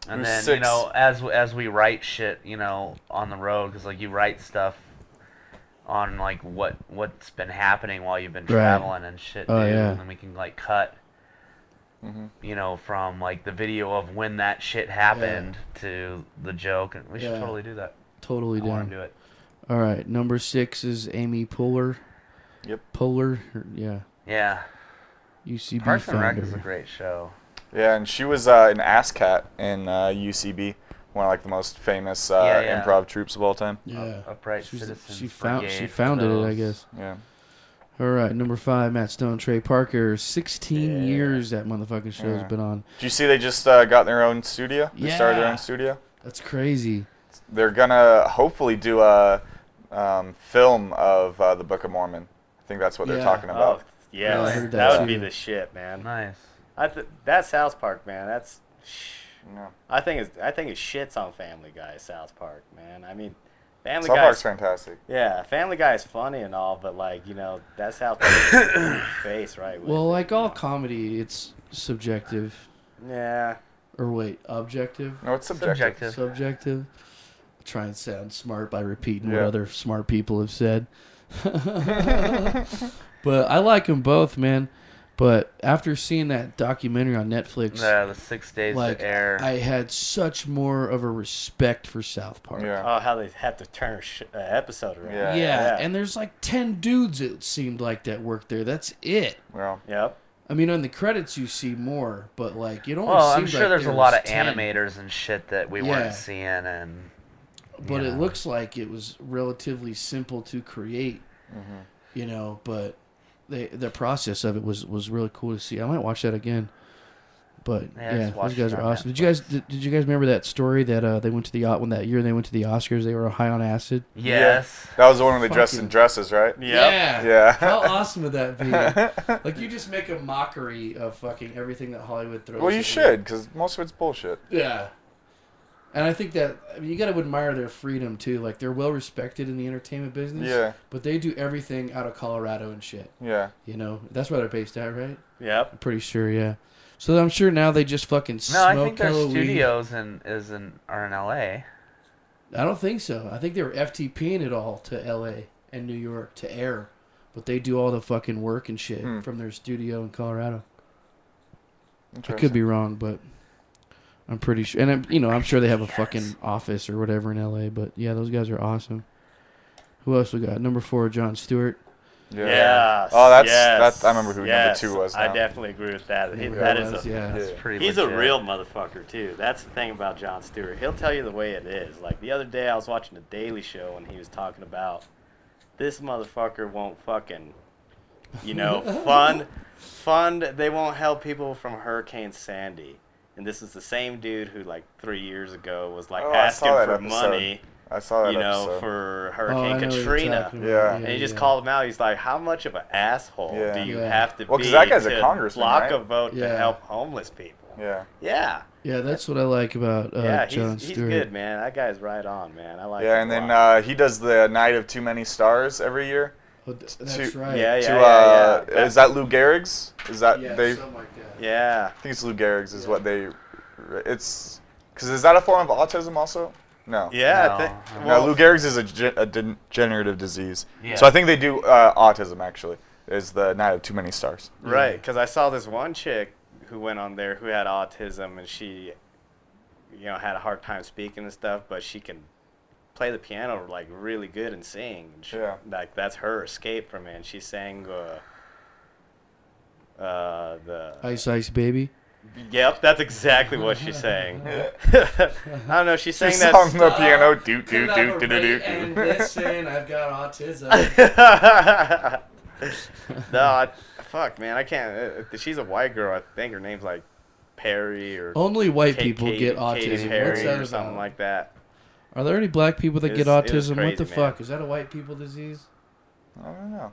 And There's then 6. as we write shit, on the road, because like you write stuff on like what's been happening while you've been Right. traveling and shit, Oh, dude. yeah. And then we can like cut, from like the video of when that shit happened to the joke, and we should Yeah. totally do that. Totally I want down. to do it. All right, number 6 is Amy Poehler. Yep. Poehler, yeah. Yeah, UCB Parks and Rec founder. is a great show. Yeah, and she was an ASCAT in UCB, one of like the most famous Yeah. improv troupes of all time. Yeah. Upright She's- Citizens she Brigade for founded it, I those. guess. Yeah. All right, number 5, Matt Stone, Trey Parker. 16 Yeah. years that motherfucking show's Yeah. been on. Did you see they just got their own studio? They started their Yeah. own studio. That's crazy. They're gonna hopefully do a film of the Book of Mormon. I think that's what they're Yeah. talking Oh, about. yeah, I heard that that would be too. the shit, man. Nice. That South Park, man. That's. Yeah. I think it shits on Family Guy. South Park, man. I mean, Family South Guy. Park's fantastic. Yeah, Family Guy is funny and all, but like that's South Park's face, right? with Well, it, like all comedy, it's subjective. Yeah. Or wait, objective? No, it's subjective. Subjective. Try and sound smart by repeating what Yeah. other smart people have said. But I like them both, man. But after seeing that documentary on Netflix, Yeah, the 6 days like to air. I had such more of a respect for South Park. Yeah. Oh, how they have to turn an episode around. Yeah. Yeah, and there's like 10 dudes it seemed like that worked there. That's it. Well, Yep. I mean, on the credits you see more, but like it only Well, I'm seemed sure like there's a there lot was of 10. animators and shit that we Yeah. weren't seeing, and But you it know. looks like it was relatively simple to create, you know. But the process of it was really cool to see. I might watch that again. But Yeah, I yeah, just those watched guys it are on awesome. Did you guys remember that story that they went to the when that year they went to the Oscars? They were high on acid. Yes. Yeah. That was the one where they dressed in Fucking- dresses, right? Yep. Yeah. How awesome would that be? Like you just make a mockery of fucking everything that Hollywood throws. Well, you at should, because most of it's bullshit. Yeah. And I think that you got to admire their freedom too. Like they're well respected in the entertainment business. Yeah. But they do everything out of Colorado and shit. Yeah. You know, that's where they're based at, right? Yep. I'm pretty sure. Yeah. So I'm sure now they just fucking No, smoke I think their hella weed. studios are in L.A. I don't think so. I think they were FTPing it all to L.A. and New York to air, but they do all the fucking work and shit from their studio in Colorado. I could be wrong, but I'm pretty sure. And I'm sure they have a fucking office or whatever in L.A. But yeah, those guys are awesome. Who else we got? Number 4, Jon Stewart. Yeah. Yes. Oh, yes, I remember who yes. number 2 was. I Now. definitely agree with that. Yeah, That it is was, a, yeah. It's pretty he's legit. a real motherfucker too. That's the thing about Jon Stewart. He'll tell you the way it is. Like the other day, I was watching The Daily Show and he was talking about this motherfucker won't fucking, fund. They won't help people from Hurricane Sandy. And this is the same dude who like 3 years ago was like I asking saw that for episode. money. I saw that episode. for I Hurricane know what you're Katrina. talking about. Yeah. And he just called him out. He's like, how much of an asshole Yeah. do you Yeah. have to Well, be 'cause that guy's a to congressman, block right? a vote to Yeah. help homeless people? Yeah. Yeah. Yeah, that's what I like about Yeah, Jon he's Stewart. good, man. That guy's right on, man. I like Yeah, him and a lot. then he does the Night of Too Many Stars every year. Oh, that's to- right. Yeah, Is that Lou Gehrig's? Is that Yeah, they? something like that. Yeah. I think it's Lou Gehrig's is Yeah. what they. It's because is that a form of autism also? No. Yeah. No. No, Lou Gehrig's is a degenerative disease. Yeah. So I think they do autism actually. Is the Night of Too Many Stars? Right, because I saw this one chick who went on there who had autism and she, had a hard time speaking and stuff, but she can play the piano like really good and sing. And Yeah. Like that's her escape from it. And she sang the. Ice Ice Baby. Yep, that's exactly what she's saying. I don't know. She sang She that. sung the piano. Doot doot doot doot doot And doot. listen, I've got autism. Fuck, man, I can't. She's a white girl. I think her name's like Perry or Only white Kate- people Katy- get Katy autism. Perry What's that or something about? like that. Are there any black people that get It was autism? What the crazy, man. fuck? Is that a white people disease? I don't know.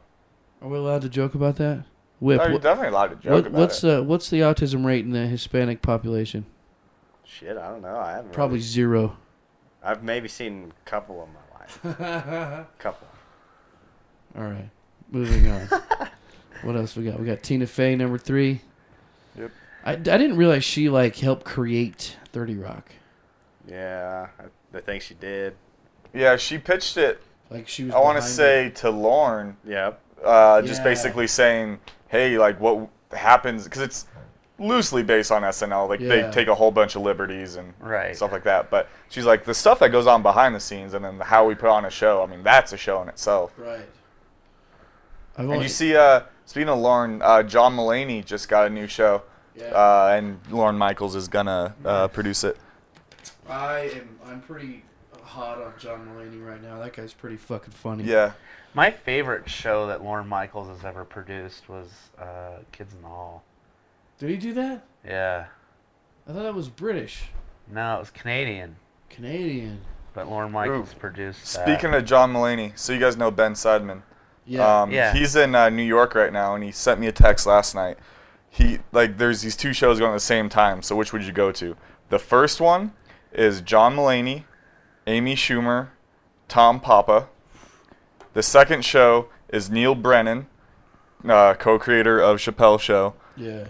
Are we allowed to joke about that? Whip. No, you're what- definitely allowed to joke about what's it. what's the autism rate in the Hispanic population? Shit, I don't know. I haven't Probably really- 0. I've maybe seen a couple in my life. Couple. All right, moving on. What else we got? We got Tina Fey, number 3. Yep. I didn't realize she helped create 30 Rock. Yeah, I think she did. Yeah, she pitched it. Like she was. I want to behind say to Lorne. Yep. Just Yeah. basically saying, hey, like what happens, because it's loosely based on SNL. Like Yeah. they take a whole bunch of liberties and Right. stuff like that. But she's like, the stuff that goes on behind the scenes and then how we put on a show, I mean, that's a show in itself. it. Right. And you see, speaking of Lorne, John Mulaney just got a new show. Yeah. And Lorne Michaels is going to produce it. I'm pretty hot on John Mulaney right now. That guy's pretty fucking funny. Yeah. My favorite show that Lorne Michaels has ever produced was Kids in the Hall. Did he do that? Yeah. I thought that was British. No, it was Canadian, Canadian. but Lorne Michaels produced that. Speaking of John Mulaney, so you guys know Ben Seidman. Yeah. Yeah. He's in New York right now, and he sent me a text last night. There's these 2 shows going at the same time, so which would you go to? The first one is John Mulaney, Amy Schumer, Tom Papa. The second show is Neil Brennan, co-creator of Chappelle Show. Yeah.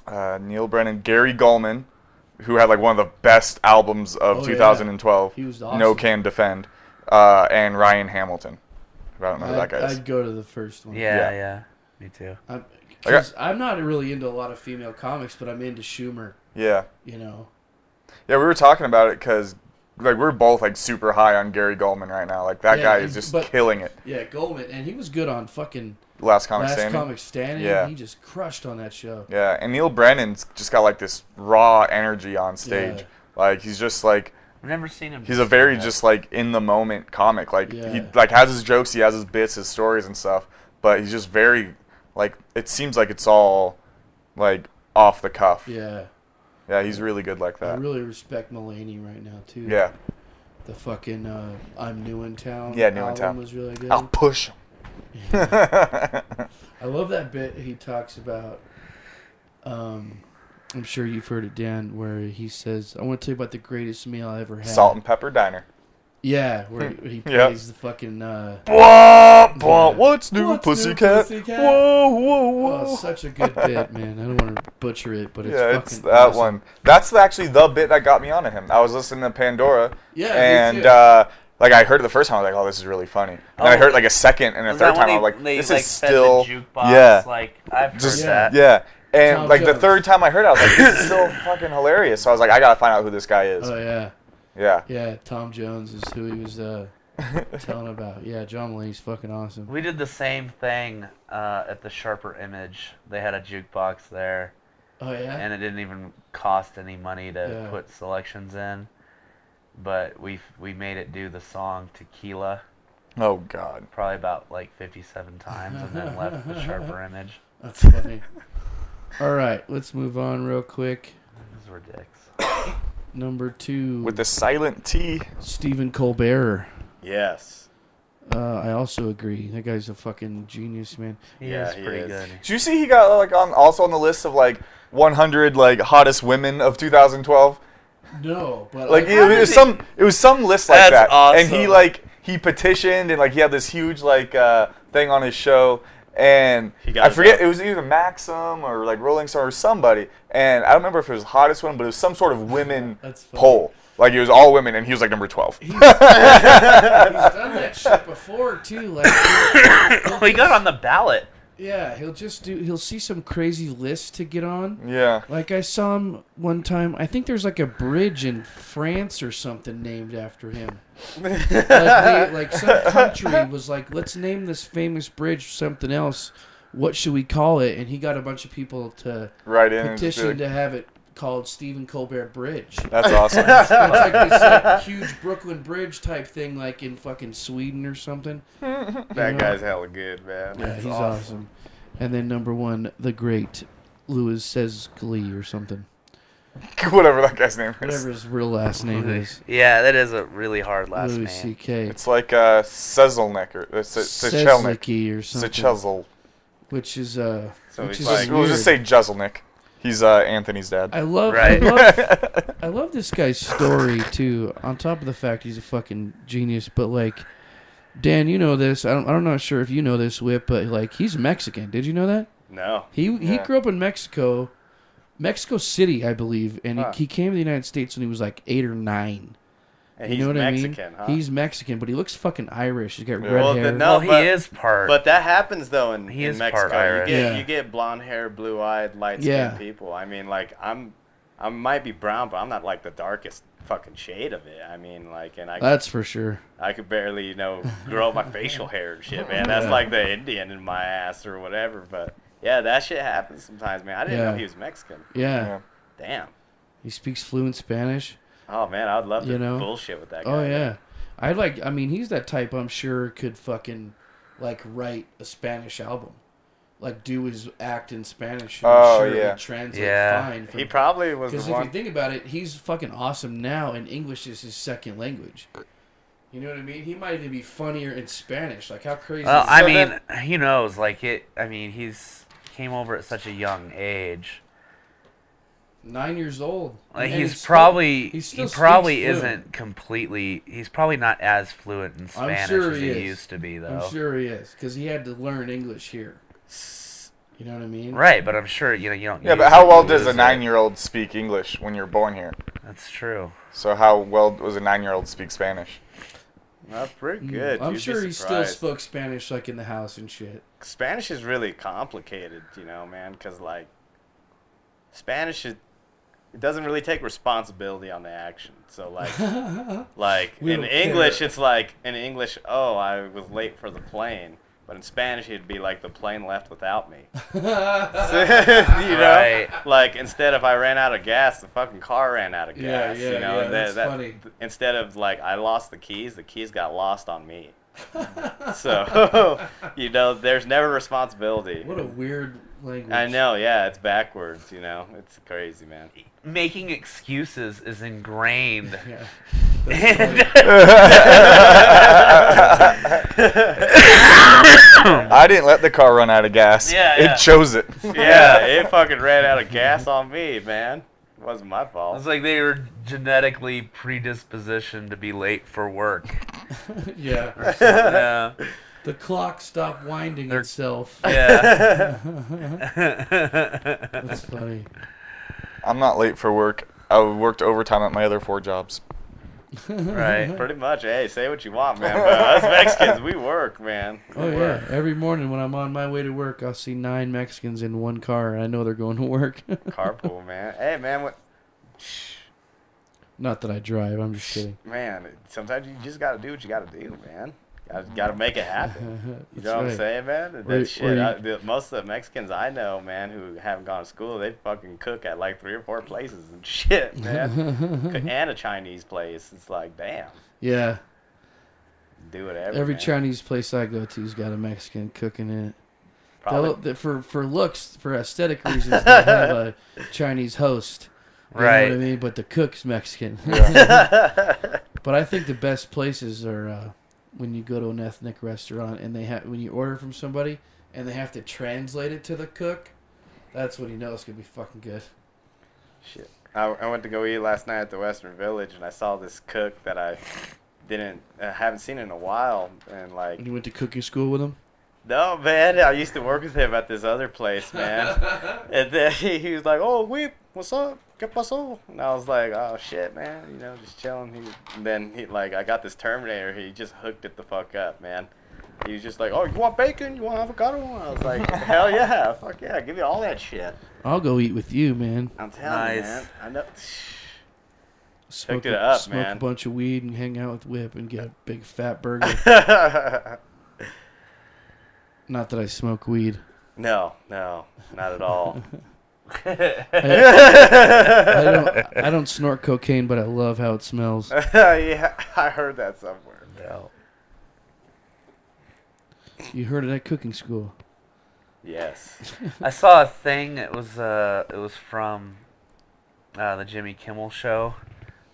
Yeah. Neil Brennan, Gary Gulman, who had like one of the best albums of Oh, yeah. 2012. He was awesome. No Can Defend, and Ryan Hamilton. I don't know who that guy is. I'd go to the first one. Yeah, Yeah. yeah. Me too. I'm not really into a lot of female comics, but I'm into Schumer. Yeah. You know. Yeah, we were talking about it because like we're both like super high on Gary Gulman right now. Like that Yeah, guy is just but- killing it. Yeah, Goldman, and he was good on fucking Last Comic Last Standing. Comic Standing. Yeah. He just crushed on that show. Yeah, and Neil Brennan's just got like this raw energy on stage. Yeah. Like he's just like I've never seen him. he's a very just like in the moment comic. Like he Yeah. like has his jokes, he has his bits, his stories and stuff. But he's just very like it seems like it's all like off the cuff. Yeah. Yeah, he's really good like I that. really respect Mulaney right now too. Yeah. The fucking I'm New in Town. Yeah, New in album Town. was really good. I'll push him. I love that bit he talks about. I'm sure you've heard it, Dan, where he says, "I want to tell you about the greatest meal I ever had." Salt and Pepper Diner. Yeah, where he plays Yep. the fucking. Blah, blah, Yeah. what's new, What's new, pussycat? pussycat? Whoa, whoa, whoa. Oh, such a good bit, man. I don't want to butcher it, but it's Yeah, fucking it's that awesome. one. That's actually the bit that got me onto him. I was listening to Pandora, Yeah, me and too. like I heard it the first time, I was like, "Oh, this is really funny." And then I heard it like a second and a Was third that when time, I was like, they, "This like, is fed still the jukebox? yeah, Like I've heard just that. yeah." And Tom like the Jones. third time I heard it, I was like, "This is still fucking hilarious." So I was like, "I gotta find out who this guy is." Oh yeah, Yeah. yeah. Tom Jones is who he was telling about. Yeah, John Mulaney's fucking awesome. We did the same thing at the Sharper Image. They had a jukebox there, Oh yeah. and it didn't even cost any money to Yeah. put selections in. But we made it do the song Tequila Oh God. probably about like 57 times, and then left the Sharper Image. That's funny. All right, let's move on real quick. Those were dicks. Number 2, With the silent T. Stephen Colbert. Yes. I also agree. That guy's a fucking genius, man. He Yeah, is he pretty is. good. Did you see he got like also on the list of like 100 like hottest women of 2012? No, but Like I, it was some list like That's that, and he awesome. like he petitioned and like he had this huge like thing on his show, and He got I it forget done. it was either Maxim or like Rolling Stone or somebody, and I don't remember if it was hottest one, but it was some sort of women That's funny. poll. Like it was all women, and he was like number 12. he's done that shit before too. Like, We got on the ballot. yeah, he'll see some crazy list to get on. Yeah. Like I saw him one time. I think there's like a bridge in France or something named after him. Like some country was like, let's name this famous bridge something else. What should we call it? And he got a bunch of people to Right in. and just be petition like, to have it called Stephen Colbert Bridge. That's awesome. It's like this like, huge Brooklyn Bridge type thing, like in fucking Sweden or something. That know? guy's hella good, man. Yeah, he's awesome. And then number 1, the great Louis Cesgley or something. Whatever that guy's name is. Whatever his real last name is. Yeah, that is a really hard last Louis name. C.K. It's like Sezelnik or Sechelnik. Ceslicky or something. Sechelzel. Which is So which he's is like- We'll just say Jezelnik. He's Anthony's dad. I love Right. I love this guy's story too. On top of the fact he's a fucking genius, but like Dan, you know this. I'm not sure if you know this, Whip, but like he's Mexican. Did you know that? No. He Yeah. grew up in Mexico City, I believe, and Huh. he came to the United States when he was like 8 or 9. And You he's know what Mexican, I mean? huh? He's Mexican, but he looks fucking Irish. He's got red Well, hair. then No, No, he but- is part. But that happens though in He is part Mexico. Irish. Yeah. You get blonde hair, blue eyed, light skinned Yeah. people. I mean, like I might be brown, but I'm not like the darkest fucking shade of it. I mean, like, and That's for sure. I could barely, grow out my facial hair and shit, man. That's like the Indian in my ass or whatever. But yeah, that shit happens sometimes, man. I didn't Yeah. know he was Mexican. Yeah. Yeah. Damn. He speaks fluent Spanish. Oh man, I'd love to You know? bullshit with that guy. Oh yeah. I mean, he's that type I'm sure could fucking like write a Spanish album. Like do his act in Spanish. And I'm Oh, sure yeah. it'd translate Yeah. fine. He probably was Because the if you one. think about it, he's fucking awesome now, and English is his second language. You know what I mean? He might even be funnier in Spanish. Like how crazy? Well, is I that? mean, he knows. Like it. I mean, he's came over at such a young age. 9 years old. Like And he's still- probably he still he probably speaks fluent. isn't completely. He's probably not as fluent in Spanish sure as he he is. used to be, though. I'm sure he is, because he had to learn English here. You know what I mean? Right, but I'm sure you don't. Yeah, use but how it, well you does a lose it. 9-year-old speak English when you're born here? That's true. So how well does a 9-year-old speak Spanish? That's pretty good. I'm You'd be sure he still surprised. spoke Spanish like in the house and shit. Spanish is really complicated, man, because like Spanish is it doesn't really take responsibility on the action. So like We in don't English, care. it's like in English, oh, I was late for the plane. But in Spanish, it'd be like the plane left without me. Right. Like instead of I ran out of gas, the fucking car ran out of Yeah, gas. yeah, you know, yeah, and that's funny. instead of like I lost the keys got lost on me. So, there's never responsibility. What a weird language. I know, yeah, it's backwards, It's crazy, man. Making excuses is ingrained. Yeah. I didn't let the car run out of gas. Yeah. It chose it. Yeah, it fucking ran out of gas on me, man. It wasn't my fault. It's like they were genetically predispositioned to be late for work. Yeah. Yeah. The clock stopped winding itself. Yeah. That's funny. I'm not late for work. I worked overtime at my other 4 jobs. Right. Pretty much. Hey, say what you want, man. But us Mexicans, we work, man. Oh, yeah. Every morning when I'm on my way to work, I'll see 9 Mexicans in one car, and I know they're going to work. Carpool, man. Hey, man, what? Not that I drive. I'm just kidding. Man, sometimes you just got to do what you got to do, man. Got to make it happen. You know what I'm saying, man? That shit. Most of the Mexicans I know, man, who haven't gone to school, they fucking cook at like 3 or 4 places and shit, man. And a Chinese place. It's like, damn. Yeah. Do whatever. Every man. Chinese place I go to's got a Mexican cooking in it. Probably. For looks, for aesthetic reasons, they'll have a Chinese host. You Right. know what I mean? But the cook's Mexican. But I think the best places are when you go to an ethnic restaurant and when you order from somebody and they have to translate it to the cook. That's when you know it's gonna be fucking good. Shit. I went to go eat last night at the Western Village and I saw this cook that I haven't seen in a while, and like. And you went to cooking school with him? No, man. I used to work with him at this other place, man. And then he was like, "Oh, what's up? ¿Qué pasó?" And I was like, "Oh shit, man. Just chilling." And then I got this Terminator. He just hooked it the fuck up, man. He was just like, "Oh, you want bacon? You want avocado?" And I was like, "Hell yeah, fuck yeah, give me all that shit." I'll go eat with you, man. I'm telling you, Nice. man. I know. Smoke it up, smoke man. a bunch of weed and hang out with Whip and get a big fat burger. Not that I smoke weed. No, not at all. I don't snort cocaine, but I love how it smells. Yeah, I heard that somewhere. No. You heard it at cooking school. Yes. I saw a thing. It was from the Jimmy Kimmel show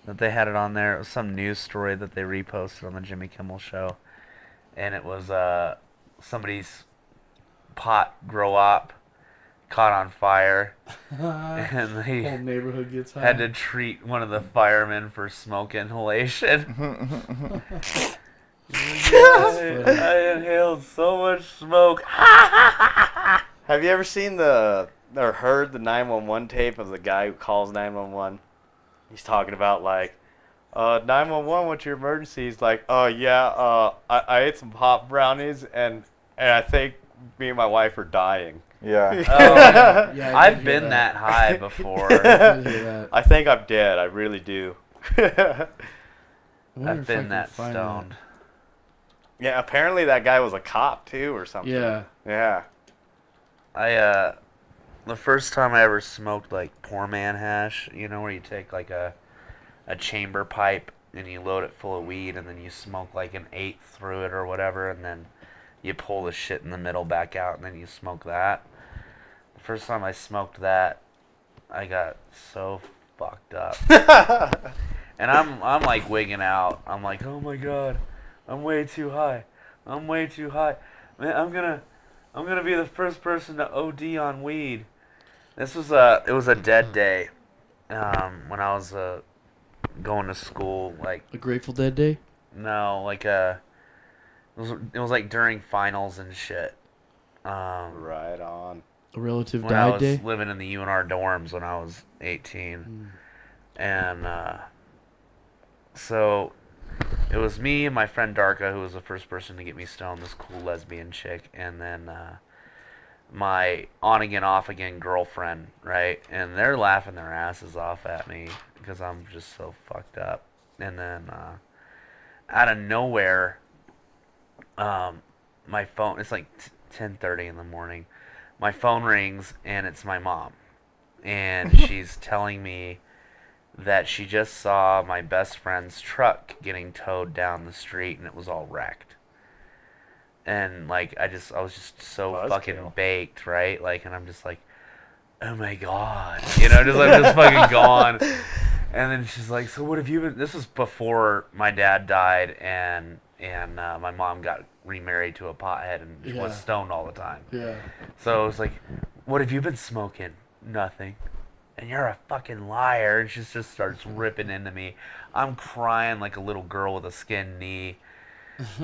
that they had it on there. It was some news story that they reposted on the Jimmy Kimmel show, and it was somebody's pot grow up caught on fire, and Whole they neighborhood gets high. had to treat one of the firemen for smoke inhalation. I inhaled so much smoke. Have you ever seen or heard the 911 tape of the guy who calls 911? He's talking about like, 911, what's your emergency? He's like, oh yeah, I ate some pop brownies and I think me and my wife are dying. Yeah. Oh, Yeah, I've been that high before. I did hear that. I think I'm dead. I really do. I wonder I've if I been can that find stoned. Yeah, apparently that guy was a cop too or something. Yeah. Yeah. The first time I ever smoked like poor man hash, where you take like a chamber pipe and you load it full of weed and then you smoke like an eighth through it or whatever, and then you pull the shit in the middle back out and then you smoke that. The first time I smoked that, I got so fucked up. And I'm like wigging out. I'm like, oh my god, I'm way too high. I'm way too high. Man, I'm gonna be the first person to OD on weed. It was a dead day, when I was going to school. Like A Grateful Dead day? no, like it was like during finals and shit. Right on. A relative When I died was day? living in the UNR dorms when I was 18, and so it was me and my friend Darka, who was the first person to get me stoned, this cool lesbian chick, and then my on-again, off-again girlfriend, right? And they're laughing their asses off at me because I'm just so fucked up. And then out of nowhere, my phone, it's like 10:30 in the morning, my phone rings and it's my mom. And she's telling me that she just saw my best friend's truck getting towed down the street and it was all wrecked. and like I was just so Buzzkill. fucking baked, right? Like, and I'm just like, oh my god, you know, just I'm just fucking gone. And then she's like, so what have you been? This was before my dad died, and my mom got remarried to a pothead and Yeah. was stoned all the time. Yeah. So I was like, what have you been smoking? Nothing. And you're a fucking liar. And she just starts ripping into me. I'm crying like a little girl with a skinned knee.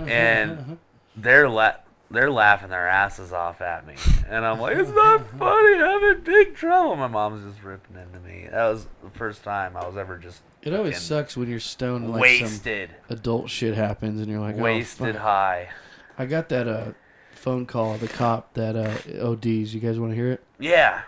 And they're laughing their asses off at me. And I'm like, it's not funny. I'm in big trouble. My mom's just ripping into me. That was the first time I was ever just It always fucking sucks when you're stoned and like some wasted. adult shit happens and you're like, Wasted oh, fuck. high. I got that phone call, the cop that ODs. You guys want to hear it? Yeah.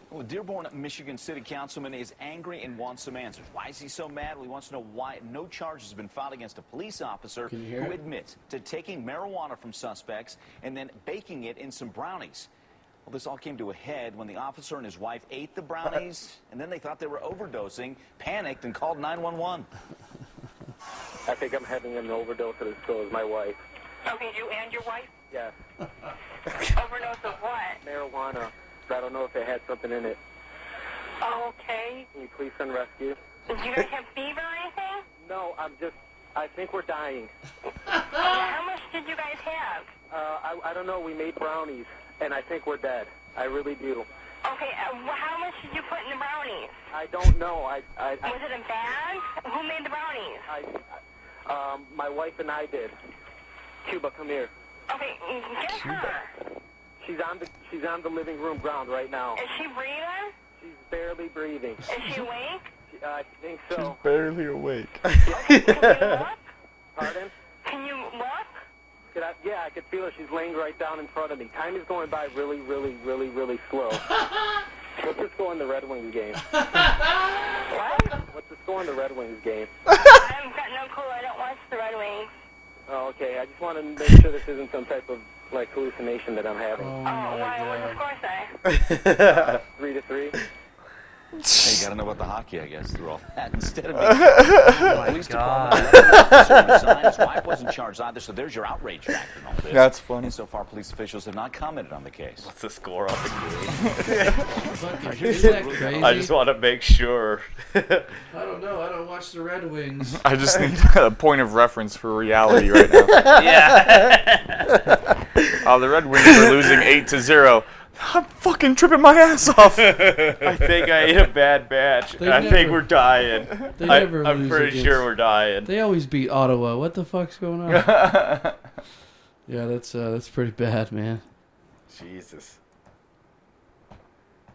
Well, Dearborn, Michigan City Councilman is angry and wants some answers. Why is he so mad? Well, he wants to know why no charges have been filed against a police officer Can you hear who it? admits to taking marijuana from suspects and then baking it in some brownies. Well, this all came to a head when the officer and his wife ate the brownies, and then they thought they were overdosing, panicked, and called 911. I think I'm having an overdose, and so is my wife. Okay, you and your wife? Yes. Overdose of what? Marijuana. I don't know if it had something in it. Oh, okay. Can you please send rescue? Did you guys have fever or anything? No, I think we're dying. How much did you guys have? I don't know. We made brownies, and I think we're dead. I really do. Okay, how much did you put in the brownies? I don't know. Was it a bag? Who made the brownies? My wife and I did. Cuba, come here. Okay, get her. She's on the living room ground right now. Is she breathing? She's barely breathing. Is she awake? I think so. Barely awake. Okay, can you look? Pardon? Can you look? Yeah, I could feel her. She's laying right down in front of me. Time is going by really, really, really, really slow. What's the score in the Red Wings game? What? What's the score in the Red Wings game? I've got no clue. I don't watch the Red Wings. Oh, okay. I just want to make sure this isn't some type of like hallucination that I'm having. Oh, Oh, my why? What's God. the score say? 3-3. Hey, you got to know about the hockey, I guess, through all that. Instead of police God. department, officer resigned. His wife wasn't charged either, so there's your outrage factor in all this. That's funny. So far, police officials have not commented on the case. What's the score on the game? Fucking, isn't that crazy? I just want to make sure. I don't know. I don't watch the Red Wings. I just need a point of reference for reality right now. Yeah. The Red Wings are losing 8-0. I'm fucking tripping my ass off. I think I ate a bad batch. They I think never- we're dying. They never I'm lose pretty against- sure we're dying. They always beat Ottawa. What the fuck's going on? Yeah, that's pretty bad, man. Jesus.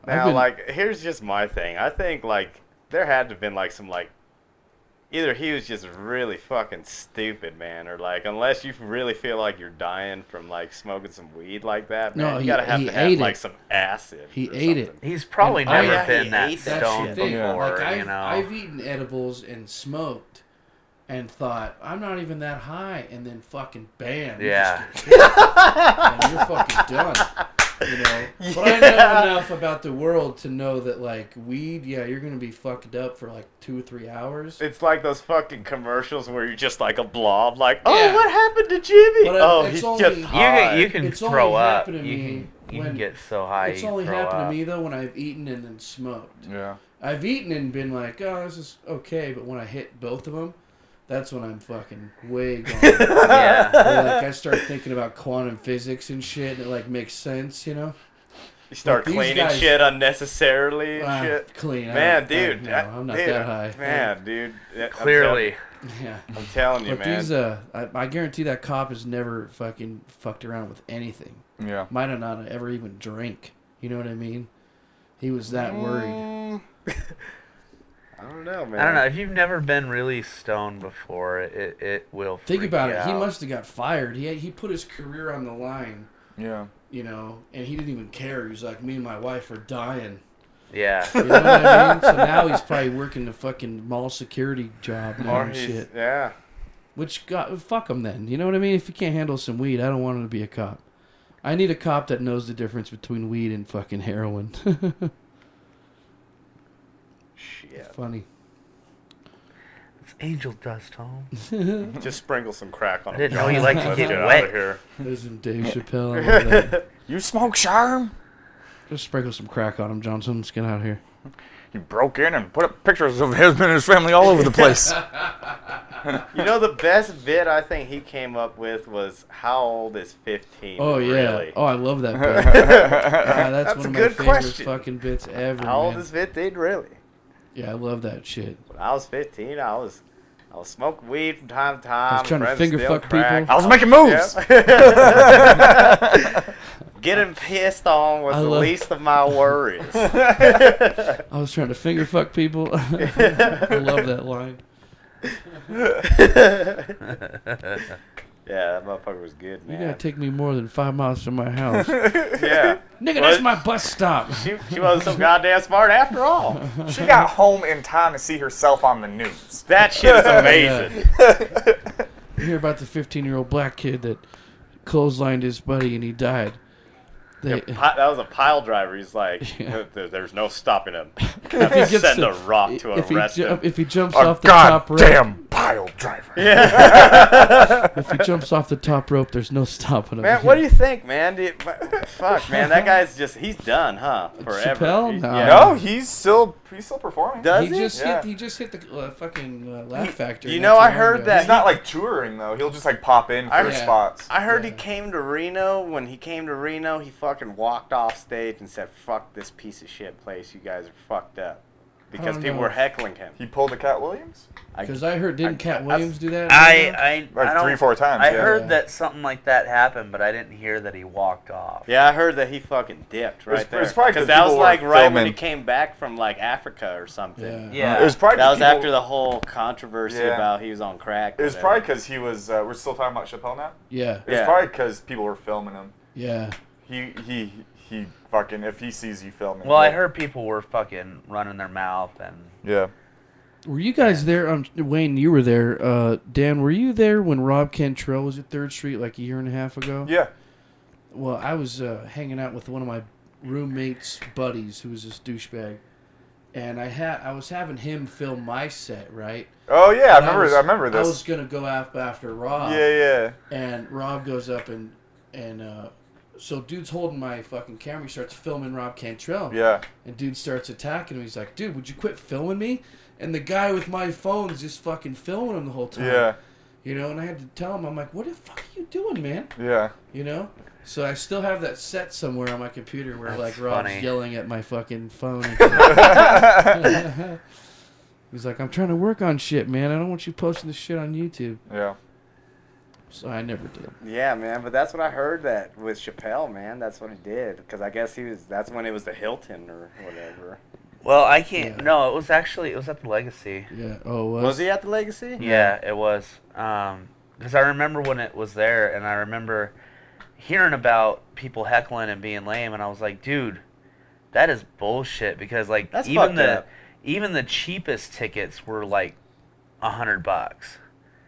I've Now, been- like, here's just my thing. I think, like, there had to have been, like, some, like, either he was just really fucking stupid, man, or, like, unless you really feel like you're dying from, like, smoking some weed like that, man, No, you gotta have he to have, ate like, it. some acid. He or ate it. something. He's probably And never yeah, been he that ate that stoned That's the thing. before, Like, you know. I've eaten edibles and smoked and thought, I'm not even that high, and then fucking bam. you Yeah. just get hit. And you're fucking done. You know? But I know enough about the world to know that, like, weed, yeah, you're going to be fucked up for, like, 2 or 3 hours. It's like those fucking commercials where you're just like a blob, like, oh, Yeah. what happened to Jimmy? But, Oh, it's he's only- just You high. You can It's throw only up. happened to You me can when- get so high It's you only throw happened up. to me, though, when I've eaten and then smoked. Yeah. I've eaten and been like, oh, this is okay, but when I hit both of them, that's when I'm fucking way gone. Yeah. Where, like, I start thinking about quantum physics and shit, and it, like, makes sense, you know? You start Like, these cleaning guys- shit unnecessarily and shit. Clean. Man, dude. No, I'm not dude, that high. Man, dude. Clearly. Yeah. I'm telling you, But man. these, I guarantee that cop has never fucking fucked around with anything. Yeah. Might have not ever even drank. You know what I mean? He was that worried. I don't know, man. I don't know. If you've never been really stoned before, it will Think freak about you it. He out. must have got fired. He put his career on the line, Yeah. you know, and he didn't even care. He was like, me and my wife are dying. Yeah. You know what I mean? So now he's probably working a fucking mall security job now Or and he's, shit. yeah. Which, fuck him then. You know what I mean? If you can't handle some weed, I don't want him to be a cop. I need a cop that knows the difference between weed and fucking heroin. Shit. Funny. It's angel dust, home. Just sprinkle some crack on I him. didn't know you like to Let's get out wet. of here. There's some Dave Chappelle. I love that. You smoke Sharm? Just sprinkle some crack on him, Johnson. Let's get out of here. He broke in and put up pictures of his and his family all over the place. You know, the best bit I think he came up with was how old is 15? Oh, yeah. Really? Oh, I love that bit. That's That's one a of my good favorite question. fucking bits ever, How old man. is 15, really? Yeah, I love that shit. When I was 15, I was smoking weed from time to time. I was trying to Friends finger still fuck crack. people. I was making moves. Yeah. Getting pissed on was I the love- least of my worries. I was trying to finger fuck people. I love that line. Yeah, that motherfucker was good, You man. gotta take me more than 5 miles from my house. Yeah. Nigga, What? that's my bus stop. She wasn't so goddamn smart after all. She got home in time to see herself on the news. That shit is amazing. You hear about the 15-year-old black kid that clotheslined his buddy and he died. They, That was a pile driver. He's like, Yeah. there's no stopping him. if Have he to gets send to- a rock to if he arrest him. if he jumps A off the top rope, goddamn pile driver. if he jumps off the top rope, there's no stopping him. Man, what do you think, man? Fuck, man, that guy's he's done, huh? Forever. Chappelle? He's- No. yeah. No, he's still performing. Does He he? just Yeah. hit the fucking Laugh Factory. You not know, too I long heard ago. that He's not like touring though. He'll just like pop in for Yeah. spots. I heard he Yeah. came to Reno. When he came to Reno, he fucking walked off stage and said, "Fuck this piece of shit place. You guys are fucked up." Because don't people know. were heckling him. He pulled a Cat Williams Because I heard, didn't Cat I- Williams do that? I like don't, 3-4 times. I yeah. heard that something like that happened, but I didn't hear that he walked off. Yeah, I heard that he fucking dipped right was- it there. was probably 'cause that was people were like right when filming. he came back from like Africa or something. Yeah. Yeah. It was probably That was people- after the whole controversy Yeah. about he was on crack. It was whatever. probably because he was. We're still talking about Chappelle now. Yeah, It was Yeah. probably because people were filming him. yeah. He fucking, if he sees you filming. Well, I he'll- heard people were fucking running their mouth and Yeah. Were you guys there? Wayne, you were there. Dan, were you there when Rob Cantrell was at 3rd Street like a year and a half ago? Yeah. Well, I was hanging out with one of my roommate's buddies who was this douchebag, and I was having him film my set, right? Oh yeah, And I remember I this. was gonna go after Rob. Yeah. And Rob goes up and so dude's holding my fucking camera. He starts filming Rob Cantrell. Yeah. And dude starts attacking him. He's like, "Dude, would you quit filming me?" And the guy with my phone's just fucking filming him the whole time. Yeah. You know, and I had to tell him, I'm like, "What the fuck are you doing, man?" Yeah. You know. So I still have that set somewhere on my computer where That's like Rob's funny. yelling at my fucking phone. He's like, "I'm trying to work on shit, man. I don't want you posting this shit on YouTube." Yeah. So I never did. Yeah, man, but that's what I heard that with Chappelle, man. That's what he did. Because I guess that's when it was the Hilton or whatever. well, I can't. Yeah. No, it was at the Legacy. Yeah. Oh, Was he at the Legacy? Yeah, it was. Because I remember when it was there, and I remember hearing about people heckling and being lame, and I was like, dude, that is bullshit. Because like That's even fucked up. even the cheapest tickets were like $100.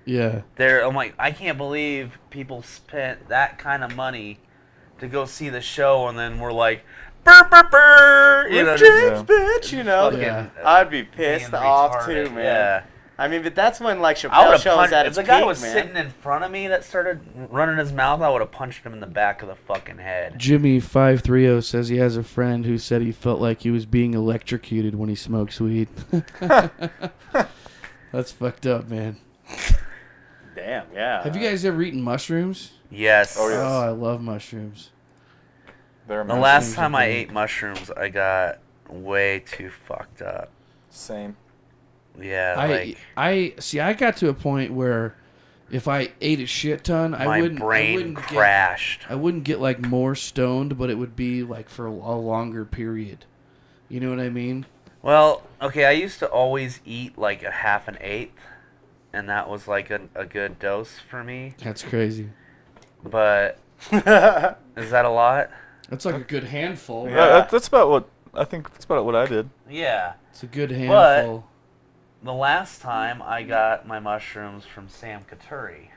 Yeah. I'm like, I can't believe people spent that kind of money to go see the show, and then we're like, burr, burr, burr, you know, James, just bitch, you know. fucking Yeah. I'd be being pissed off retarded. too, man. Yeah. I mean, but that's when like I would Chappelle have shows punched. at If its the guy peak, was man. sitting in front of me that started running his mouth, I would have punched him in the back of the fucking head. Jimmy530 says he has a friend who said he felt like he was being electrocuted when he smokes weed. That's fucked up, man. Damn, yeah. Have you guys ever eaten mushrooms? Yes. Oh, yes. Oh, I love mushrooms. They're The amazing. last time I are good. ate mushrooms, I got way too fucked up. Same. Yeah, I see. I got to a point where if I ate a shit ton, I my wouldn't. brain I wouldn't crashed. I wouldn't get like more stoned, but it would be like for a longer period. You know what I mean? Well, okay, I used to always eat like a half an eighth, and that was like a good dose for me. That's crazy. But is that a lot? That's like a good handful. Yeah, that's about what I think. That's about what I did. Yeah. It's a good handful. The last time I got my mushrooms from Sam Katuri.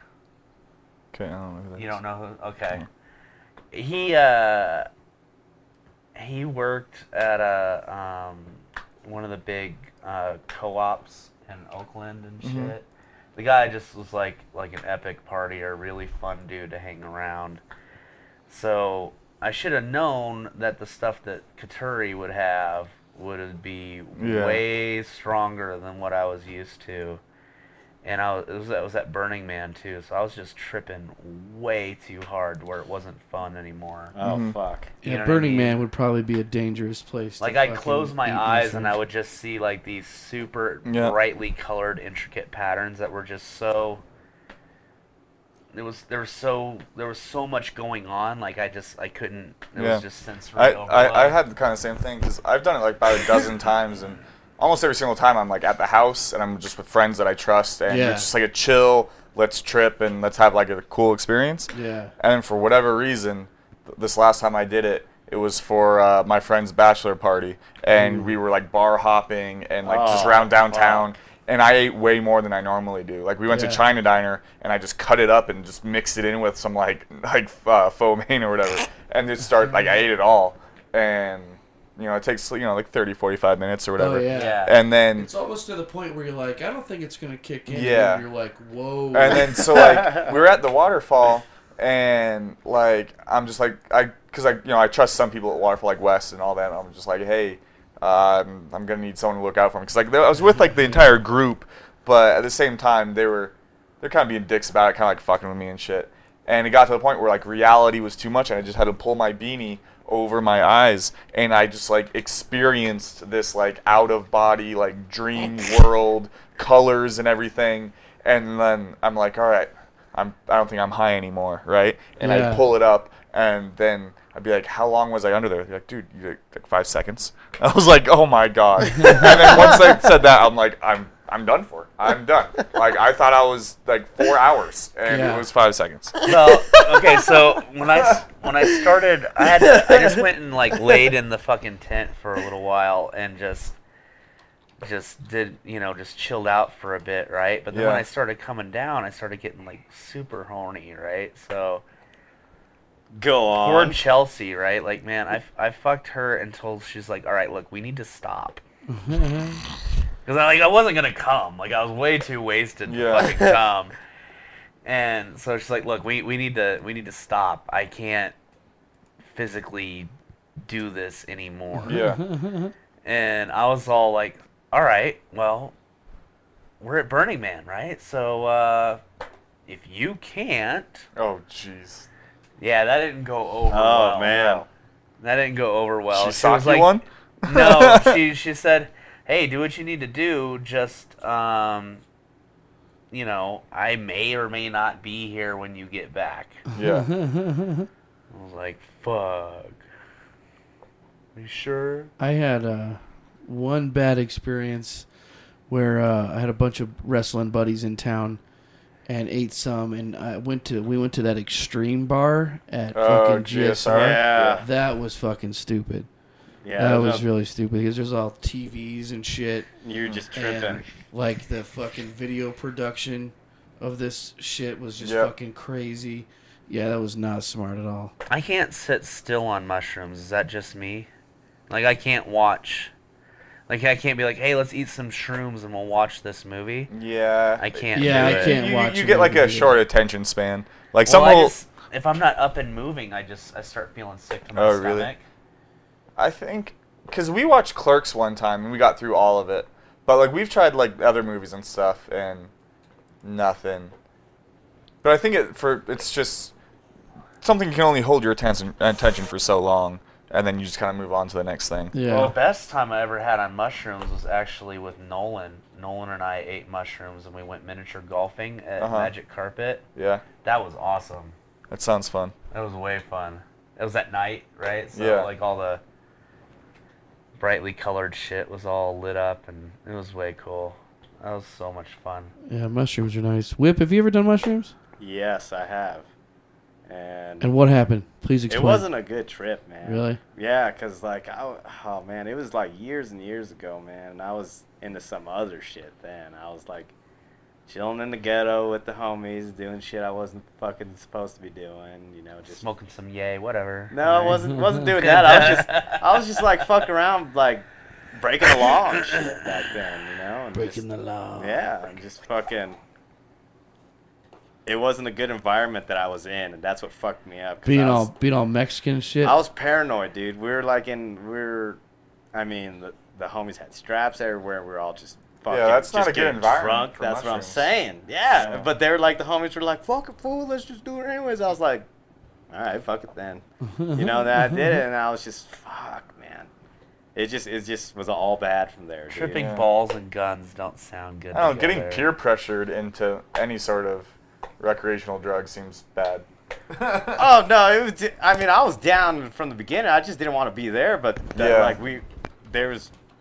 Okay, I don't know who that You is. don't know who? Okay. He worked at one of the big co-ops in Oakland and shit. The guy just was like an epic partier, really fun dude to hang around. So I should have known that the stuff that Katuri would have would be way stronger than what I was used to. And it was at Burning Man too, so I was just tripping way too hard where it wasn't fun anymore. Oh fuck! You know Burning Man would probably be a dangerous place. Like I'd close my eyes and I would just see like these super brightly colored, intricate patterns that were just so. There was so much going on. Like I couldn't. It was just sensory overload. I had the kind of same thing because I've done it like about a dozen times and. Almost every single time I'm like at the house and I'm just with friends that I trust and it's just like a chill, let's trip and let's have like a cool experience. Yeah. And then for whatever reason, this last time I did it, it was for my friend's bachelor party and we were like bar hopping and like just around downtown and I ate way more than I normally do. Like we went to China Diner and I just cut it up and just mixed it in with some like pho mein or whatever and just I ate it all and. You know, it takes, like 30, 45 minutes or whatever. Oh, yeah. And then... It's almost to the point where you're like, I don't think it's going to kick in. Yeah. And you're like, whoa. And then, so, like, we were at the waterfall, and, like, I'm just like, because I trust some people at Waterfall, like Wes and all that, and I'm just like, hey, I'm going to need someone to look out for me. Because, like, I was with, like, the entire group, but at the same time, they're kind of being dicks about it, kind of, like, fucking with me and shit. And it got to the point where, like, reality was too much, and I just had to pull my beanie over my eyes, and I just like experienced this like out of body like dream world, colors and everything, and then I'm like, all right, I don't think I'm high anymore, right? And I pull it up, and then I'd be like, how long was I under there? They're like, dude, you like 5 seconds. I was like, oh my god. And then once I said that, I'm like, I'm done for. I'm done. Like I thought I was like 4 hours, and it was 5 seconds. Well, okay, so when I started, I just went and like laid in the fucking tent for a little while and just did just chilled out for a bit, right? But then when I started coming down, I started getting like super horny, right? So go on. Poor Chelsea, right? Like man, I fucked her until she's like, all right, look, we need to stop. Because I wasn't gonna come. Like I was way too wasted to fucking come. And so she's like, look, we need to stop. I can't physically do this anymore. Yeah. And I was all like, all right, well, we're at Burning Man, right? So if you can't. Oh jeez. Yeah, that didn't go over well. Oh man. That didn't go over well. She was like, one? No, she said, hey, do what you need to do, just, I may or may not be here when you get back. Yeah. I was like, fuck. Are you sure? I had one bad experience where I had a bunch of wrestling buddies in town and ate some, and we went to that extreme bar at fucking GSR. Yeah. That was fucking stupid. Yeah, that was really stupid because there's all TVs and shit. You're just tripping. And, like the fucking video production of this shit was just fucking crazy. Yeah, that was not smart at all. I can't sit still on mushrooms. Is that just me? Like I can't watch. Like I can't be like, hey, let's eat some shrooms and we'll watch this movie. Yeah. I can't. Yeah, do I it. can't watch. You get like a short attention span. Like well, if I'm not up and moving, I start feeling sick to my stomach. Really? I think because we watched Clerks one time and we got through all of it, but like we've tried like other movies and stuff and nothing. But I think it's just something you can only hold your attention for so long, and then you just kind of move on to the next thing. Yeah. Well, the best time I ever had on mushrooms was actually with Nolan. Nolan and I ate mushrooms and we went miniature golfing at Magic Carpet. Yeah. That was awesome. That sounds fun. That was way fun. It was at night, right? So like all the brightly colored shit was all lit up, and it was way cool. That was so much fun. Yeah, mushrooms are nice. Whip, have you ever done mushrooms? Yes, I have. And what happened? Please explain. It wasn't a good trip, man. Really? Yeah, because, like, oh, man, it was, like, years and years ago, man, and I was into some other shit then. I was, like, chilling in the ghetto with the homies, doing shit I wasn't fucking supposed to be doing, just... Smoking some yay, whatever. No, I wasn't doing that. I was just, like, fucking around, like, breaking the law and shit back then, you know? And Breaking the law. Yeah, and just fucking. It wasn't a good environment that I was in, and that's what fucked me up. Being all Mexican and shit. I was paranoid, dude. We were I mean, the homies had straps everywhere. We were all just fucking. Yeah, that's not just a good getting environment. drunk. That's what I'm saying. Yeah, but they were like, the homies were like, "Fucking fool, let's just do it anyways." I was like, "All right, fuck it then." You know, that I did it, and I was just, fuck, man. It just was all bad from there. Tripping dude. balls and guns don't sound good. I don't know, together. getting peer pressured into any sort of recreational drug seems bad. Oh no, it was. I mean, I was down from the beginning. I just didn't want to be there. But that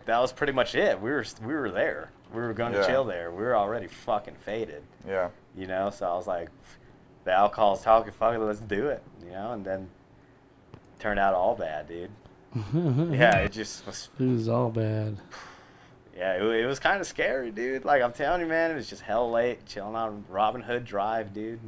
was pretty much it. We were there. We were going to chill there. We were already fucking faded. Yeah. You know, so I was like, the alcohol's talking. Fuck it, let's do it. You know, and then it turned out all bad, dude. Yeah, it just was. It was all bad. Yeah, it was kind of scary, dude. Like, I'm telling you, man, it was just hell late, chilling on Robin Hood Drive, dude.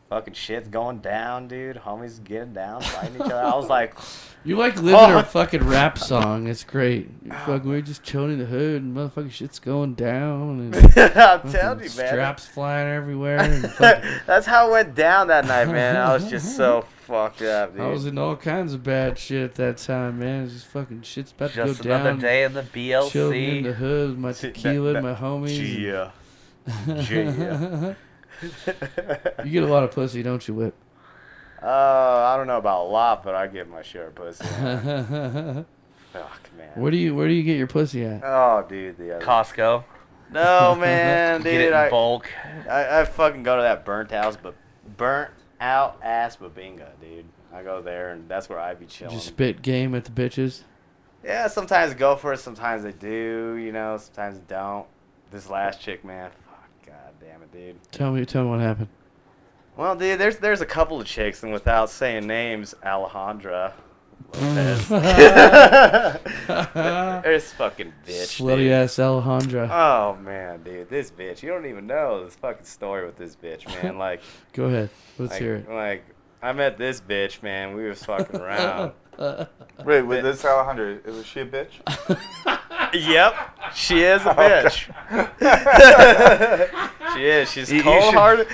Fucking shit's going down, dude. Homies getting down, fighting each other. I was like... You like living a fucking rap song. It's great. We're just chilling in the hood and motherfucking shit's going down. And I'm telling you, man. Straps flying everywhere. And that's how it went down that night, man. I was just so fucked up, dude. I was in all kinds of bad shit at that time, man. It's just fucking shit's about to go down. Just another day in the BLC. Chilling in the hood with my tequila and my homies. Yeah. Yeah. You get a lot of pussy, don't you, Whip? I don't know about a lot, but I get my share of pussy. Fuck, man. Where do you get your pussy at? Oh, dude, the other. Costco. No, man, dude. Get it in bulk. I fucking go to that burnt out ass Babinga, dude. I go there, and that's where I be chilling. Just spit game at the bitches? Yeah, sometimes go for it, sometimes they do, you know, sometimes they don't. This last chick, man, fuck, god damn it, dude. Tell me what happened. Well, dude, there's a couple of chicks, and without saying names, Alejandra Lopez. There's fucking bitch, Slutty dude. ass Alejandra. Oh, man, dude, this bitch. You don't even know this fucking story with this bitch, man. Like, go ahead. Let's hear it. Like, I met this bitch, man. We was fucking around. Wait, with this Alejandra, was she a bitch? Yep, she is a bitch. She is. She's cold-hearted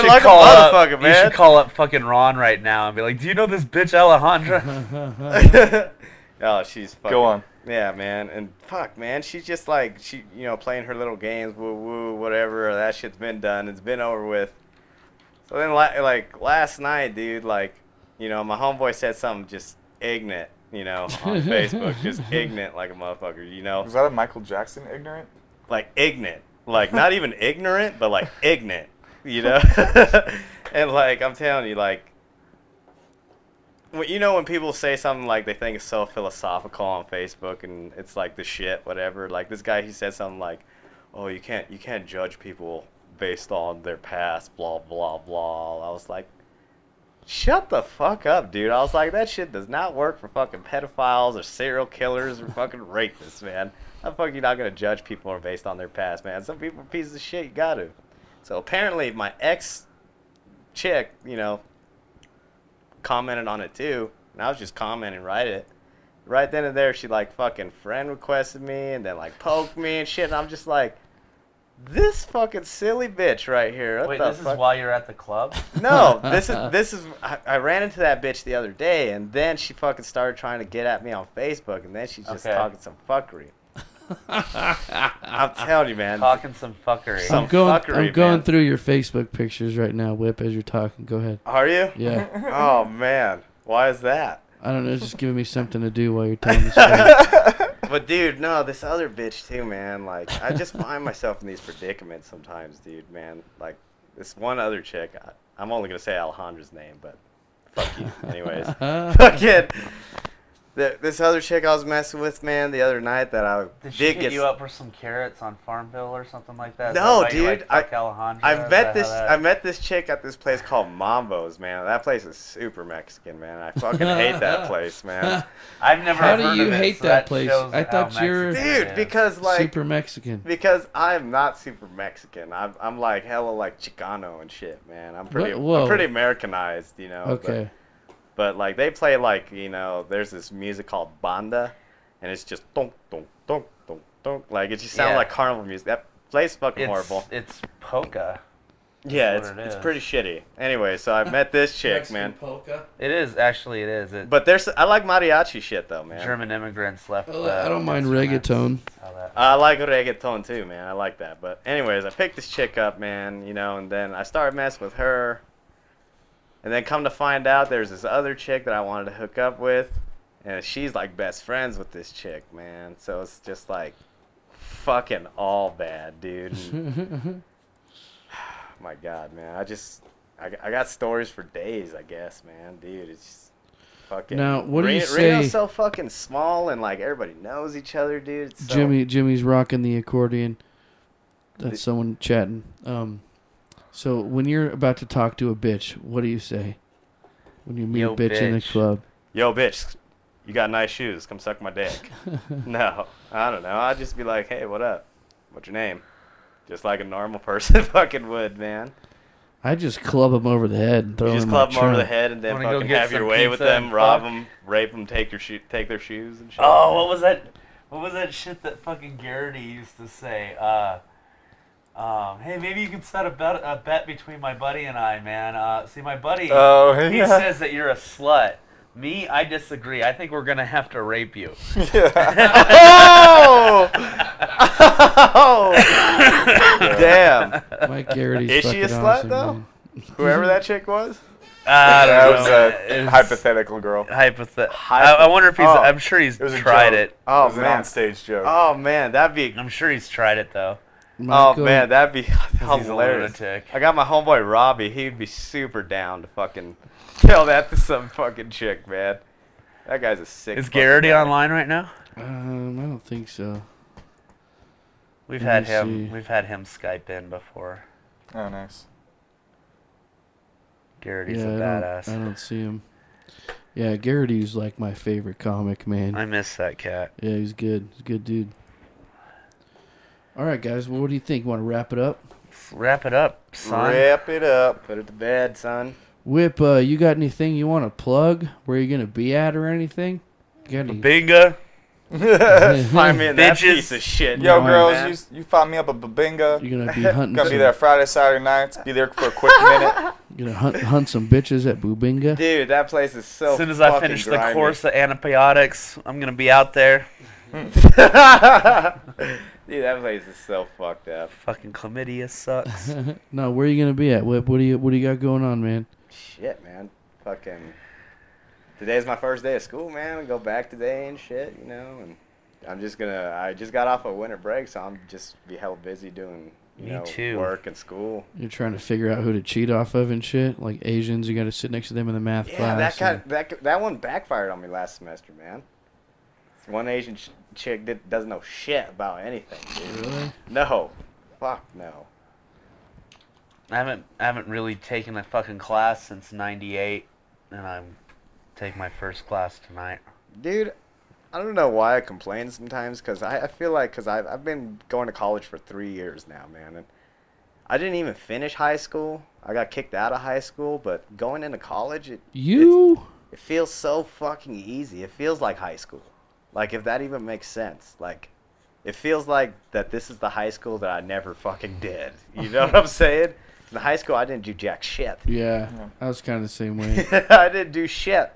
like a motherfucker, man. You should call up fucking Ron right now and be like, "Do you know this bitch Alejandra?" Oh, she's fucking... Go on. Yeah, man. And fuck, man. She's just like, playing her little games, woo-woo, whatever. That shit's been done. It's been over with. So then, like, last night, dude, like, my homeboy said something just ignorant, on Facebook. Just ignorant like a motherfucker, Was that a Michael Jackson ignorant? Like, ignorant. Like, not even ignorant, but, like, ignorant, And, like, I'm telling you, like, when people say something like they think it's so philosophical on Facebook and it's like the shit, whatever. Like this guy, he said something like, "Oh, you can't judge people based on their past, blah blah blah." I was like, shut the fuck up, dude. I was like, that shit does not work for fucking pedophiles or serial killers or fucking rapists, man. How the fuck you not gonna judge people based on their past, man? Some people are pieces of shit. You got to. So apparently, my ex chick, commented on it too, and I was just commenting right then and there. She like fucking friend requested me and then like poked me and shit, and I'm just like, this fucking silly bitch right here. Wait, this is while you're at the club? No, this is I ran into that bitch the other day, and then she fucking started trying to get at me on Facebook, and then she's just talking some fuckery. I'm telling you, man. Talking some fuckery. I'm going through your Facebook pictures right now, Whip, as you're talking. Go ahead. Are you? Yeah. Oh, man. Why is that? I don't know. It's just giving me something to do while you're telling the story. But, dude, no, this other bitch, too, man. Like, I just find myself in these predicaments sometimes, dude, man. Like, this one other chick, I'm only going to say Alejandra's name, but fuck you. Anyways. Fucking... This other chick I was messing with, man, the other night that I did she hit you up for some carrots on Farmville or something like that? No, dude. I met this chick at this place called Mambo's, man. That place is super Mexican, man. I fucking hate that place, man. I've never. How do you hate that place? I thought you're because like super Mexican. Because I'm not super Mexican. I'm like hella like Chicano and shit, man. I'm pretty Americanized, Okay. But like they play like there's this music called banda, and it's just donk, donk, donk, donk, donk. Like, it just sounds Yeah. like carnival music. That plays fucking It's horrible. It's polka. Yeah, what it's it pretty is. shitty. Anyway, so I met this chick, man. Polka. It is actually. It is. It, But I like mariachi shit though, man. German immigrants left. I don't mind instruments. reggaeton. How that- I like reggaeton too, man. I like that. But anyways, I picked this chick up, man, you know, and then I started messing with her. And then come to find out there's this other chick that I wanted to hook up with. And she's like best friends with this chick, man. So it's just like fucking all bad, dude. And, my God, man. I got stories for days, I guess, man. Dude, it's just fucking. Now, what do you Reno's say- so fucking small and like everybody knows each other, dude. It's so, Jimmy's rocking the accordion. That's someone chatting. So when you're about to talk to a bitch, what do you say? When you meet Yo, a bitch in a bitch. club. Yo, bitch, you got nice shoes. Come suck my dick. No, I don't know. I'd just be like, hey, what up? What's your name? Just like a normal person fucking would, man. I just club them over the head and throw You them just in club my them over the trunk. head and then Wanna go fucking get have your some way with pizza them, and rob fuck? them, rape them, take their shoes and shit. Oh, what was that? What was that shit that fucking Garrity used to say? Hey, maybe you can set a bet between my buddy and I, man. See, my buddy, Oh, he yeah. says that you're a slut. Me, I disagree. I think we're gonna have to rape you. Oh! Oh! Damn. Mike Garrity's Is she a fucking slut, awesome, though? man. Whoever that chick was? I That don't was know. a It's hypothetical girl. I wonder if he's. Oh. I'm sure he's It was a tried joke. it. It Oh, was an man. onstage joke. Oh, man, that'd be... I'm sure he's tried it though. Oh, Michael, man, that'd be 'Cause he's a hilarious. lunatic. I got my homeboy Robbie. He'd be super down to fucking tell that to some fucking chick, man. That guy's a sick. Is fucking Garrity guy. online right now? I don't think so. We've Let had me him. see. We've had him Skype in before. Oh, nice. Garrity's Yeah, a I badass. don't see him. Yeah, Garrity's like my favorite comic, man. I miss that cat. Yeah, he's good. He's a good dude. All right, guys. Well, what do you think? Want to wrap it up? Let's wrap it up, son. Wrap it up. Put it to bed, son. Whip, you got anything you want to plug? Where you gonna be at or anything? You got any? Binga. Find me in that Bitches. piece of shit. Yo, No, girls, man. you find me up at Babinga. You gonna be hunting? Gonna be some- there Friday, Saturday nights. Be there for a quick minute. You gonna hunt some bitches at Bubinga? Dude, that place is so As soon as I fucking finish grimy. the course of antibiotics, I'm gonna be out there. Dude, that place is so fucked up. Fucking chlamydia sucks. No, where you gonna be at, Whip? What do you got going on, man? Shit, man. Fucking. Today's my first day of school, man. I go back today and shit, you know. And I just got off a winter break, so I'm just be hell busy doing, Me too. work and school. You're trying to figure out who to cheat off of and shit. Like Asians, you got to sit next to them in the math Yeah, class. that one backfired on me last semester, man. One Asian chick doesn't know shit about anything, dude. Really? No. Fuck no. I haven't really taken a fucking class since '98, and I'm taking my first class tonight. Dude, I don't know why I complain sometimes, because I feel like, because I've been going to college for 3 years now, man, and I didn't even finish high school. I got kicked out of high school, but going into college, it feels so fucking easy. It feels like high school. Like, if that even makes sense. Like, it feels like that this is the high school that I never fucking did. You know what I'm saying? In high school, I didn't do jack shit. Yeah, I was kind of the same way. I didn't do shit.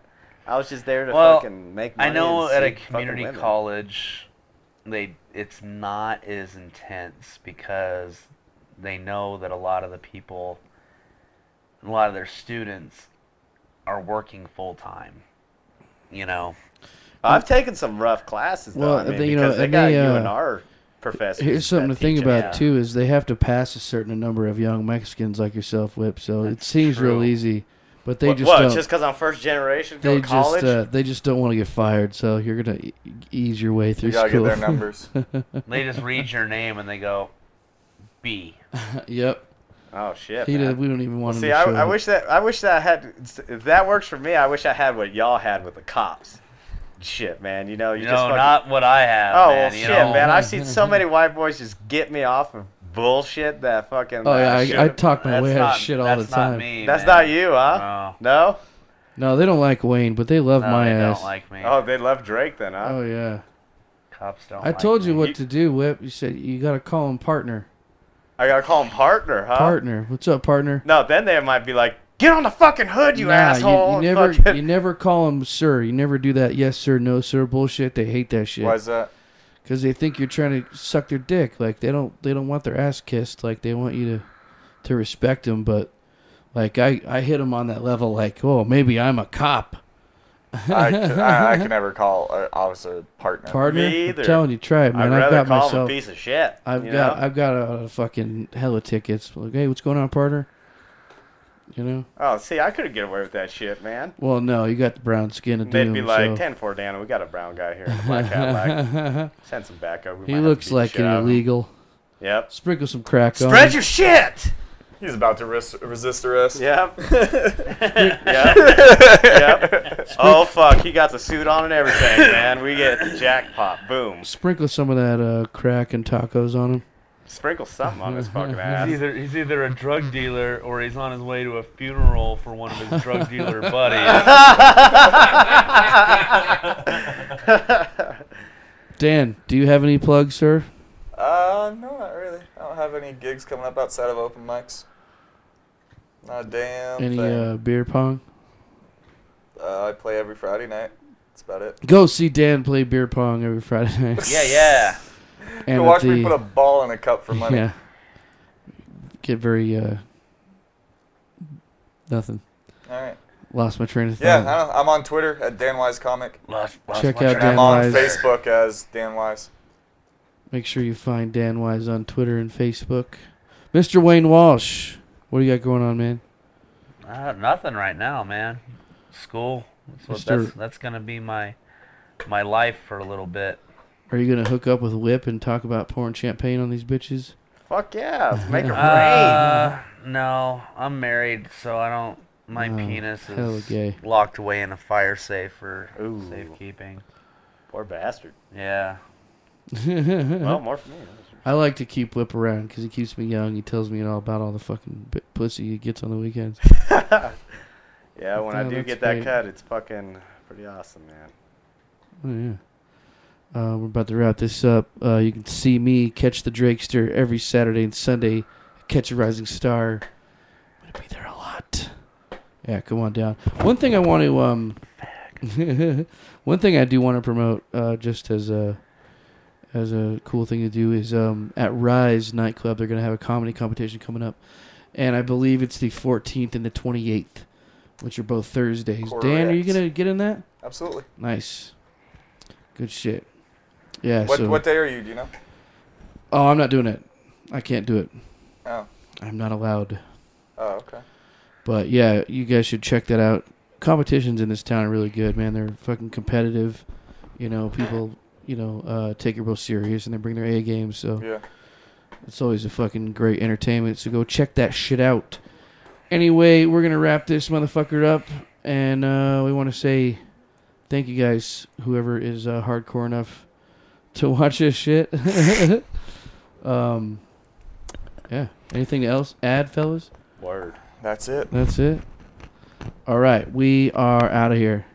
I was just there to fucking make money. I know and at a see fucking community women. college, it's not as intense because they know that a lot of the people, a lot of their students, are working full time. You know. I've taken some rough classes, though. Well, I mean, they, because they and got they, UNR professors. Here's something to that think teach about us. too: is they have to pass a certain number of young Mexicans like yourself, Whip. So it seems true. real easy, but they What, just what, don't. just because I'm first generation They going to college? they just don't want to get fired. So you're gonna ease your way through You gotta school. get their numbers. They just read your name and they go, B. Yep. Oh shit! We man. don't even want See, him to show I up. wish that I had. If that works for me, I wish I had what y'all had with the cops. Shit, man. You know, you just No, fucking, not what I have. Oh man, well, you shit, know? man. I've seen so many white boys just get me off of bullshit that fucking. Oh yeah, I should've- talk my way out not- of shit all the that's time. Not me, That's man. not you, huh? No. No. No, they don't like Wayne, but they love No, my they ass. don't like me. Oh, they love Drake then, huh? Oh yeah. cops don't. I like told you me. what to do, Whip. You said you got to call him partner. I gotta call him partner, huh? Partner. What's up, partner? No, then they might be like, get on the fucking hood, you Nah, asshole. You never call him sir. You never do that yes sir, no sir bullshit. They hate that shit. Why is that? Because they think you're trying to suck their dick. Like they don't want their ass kissed. Like they want you to respect them. But like I hit them on that level. Like, oh, maybe I'm a cop. I can never call an officer partner. Partner? Me either. I'm telling you, try it, man. I'd I've rather got call myself. him a piece of shit. I've got a fucking hella tickets. Like, hey, what's going on, partner? You know? Oh, see, I couldn't get away with that shit, man. Well, no, you got the brown skin of They'd doom. be like, so. 10-4, Dan, we got a brown guy here in a black Cadillac. Send some backup. We He might have to looks beat the like shit an out of him." illegal. Yep. Sprinkle some crack on Spread him. your shit! He's about to resist arrest. Yep. Yep. Oh, fuck. He got the suit on and everything, man. We get jackpot. Boom. Sprinkle some of that crack and tacos on him. Sprinkle something on his fucking ass. He's either a drug dealer or he's on his way to a funeral for one of his drug dealer buddies. Dan, do you have any plugs, sir? No, not really. I don't have any gigs coming up outside of open mics. Not a damn Any thing. beer pong? I play every Friday night. That's about it. Go see Dan play beer pong every Friday night. Yeah. And Go at watch the- me put a ball in a cup for money. Yeah. Get very nothing. All right. Lost my train of thought. Yeah, I'm on Twitter at DanWiseComic. Check out And Dan I'm on Wise. Facebook as Dan Wise. Make sure you find Dan Wise on Twitter and Facebook. Mr. Wayne Walsh, what do you got going on, man? Nothing right now, man. School. That's gonna be my life for a little bit. Are you gonna hook up with Whip and talk about pouring champagne on these bitches? Fuck yeah. Let's make it rain. No, I'm married, so I don't. My penis hella is gay. locked away in a fire safe for Ooh. safekeeping. Poor bastard. Yeah. Well, more for me. I like to keep Whip around because he keeps me young. He tells me all about all the fucking pussy he gets on the weekends. Yeah, when I Oh, do that's get that great. cut, it's fucking pretty awesome, man. Oh, yeah. We're about to wrap this up. You can see me catch the Drakester every Saturday and Sunday. Catch a Rising Star. I'm gonna be there a lot. Yeah, come on down. One thing I want to one thing I do want to promote, just as a cool thing to do, is at Rise nightclub they're gonna have a comedy competition coming up, and I believe it's the 14th and the 28th, which are both Thursdays. Dan, are you Correct. gonna get in that? Absolutely. Nice. Good shit. Yeah. What day are you? Do you know? Oh, I'm not doing it. I can't do it. Oh. I'm not allowed. Oh, okay. But yeah, you guys should check that out. Competitions in this town are really good, man. They're fucking competitive. You know, people, take it real serious and they bring their A games. So Yeah. it's always a fucking great entertainment. So go check that shit out. Anyway, we're gonna wrap this motherfucker up, and we want to say thank you guys, whoever is hardcore enough to watch this shit. Yeah. Anything else add, fellas? Word. That's it. That's it. All right, we are out of here.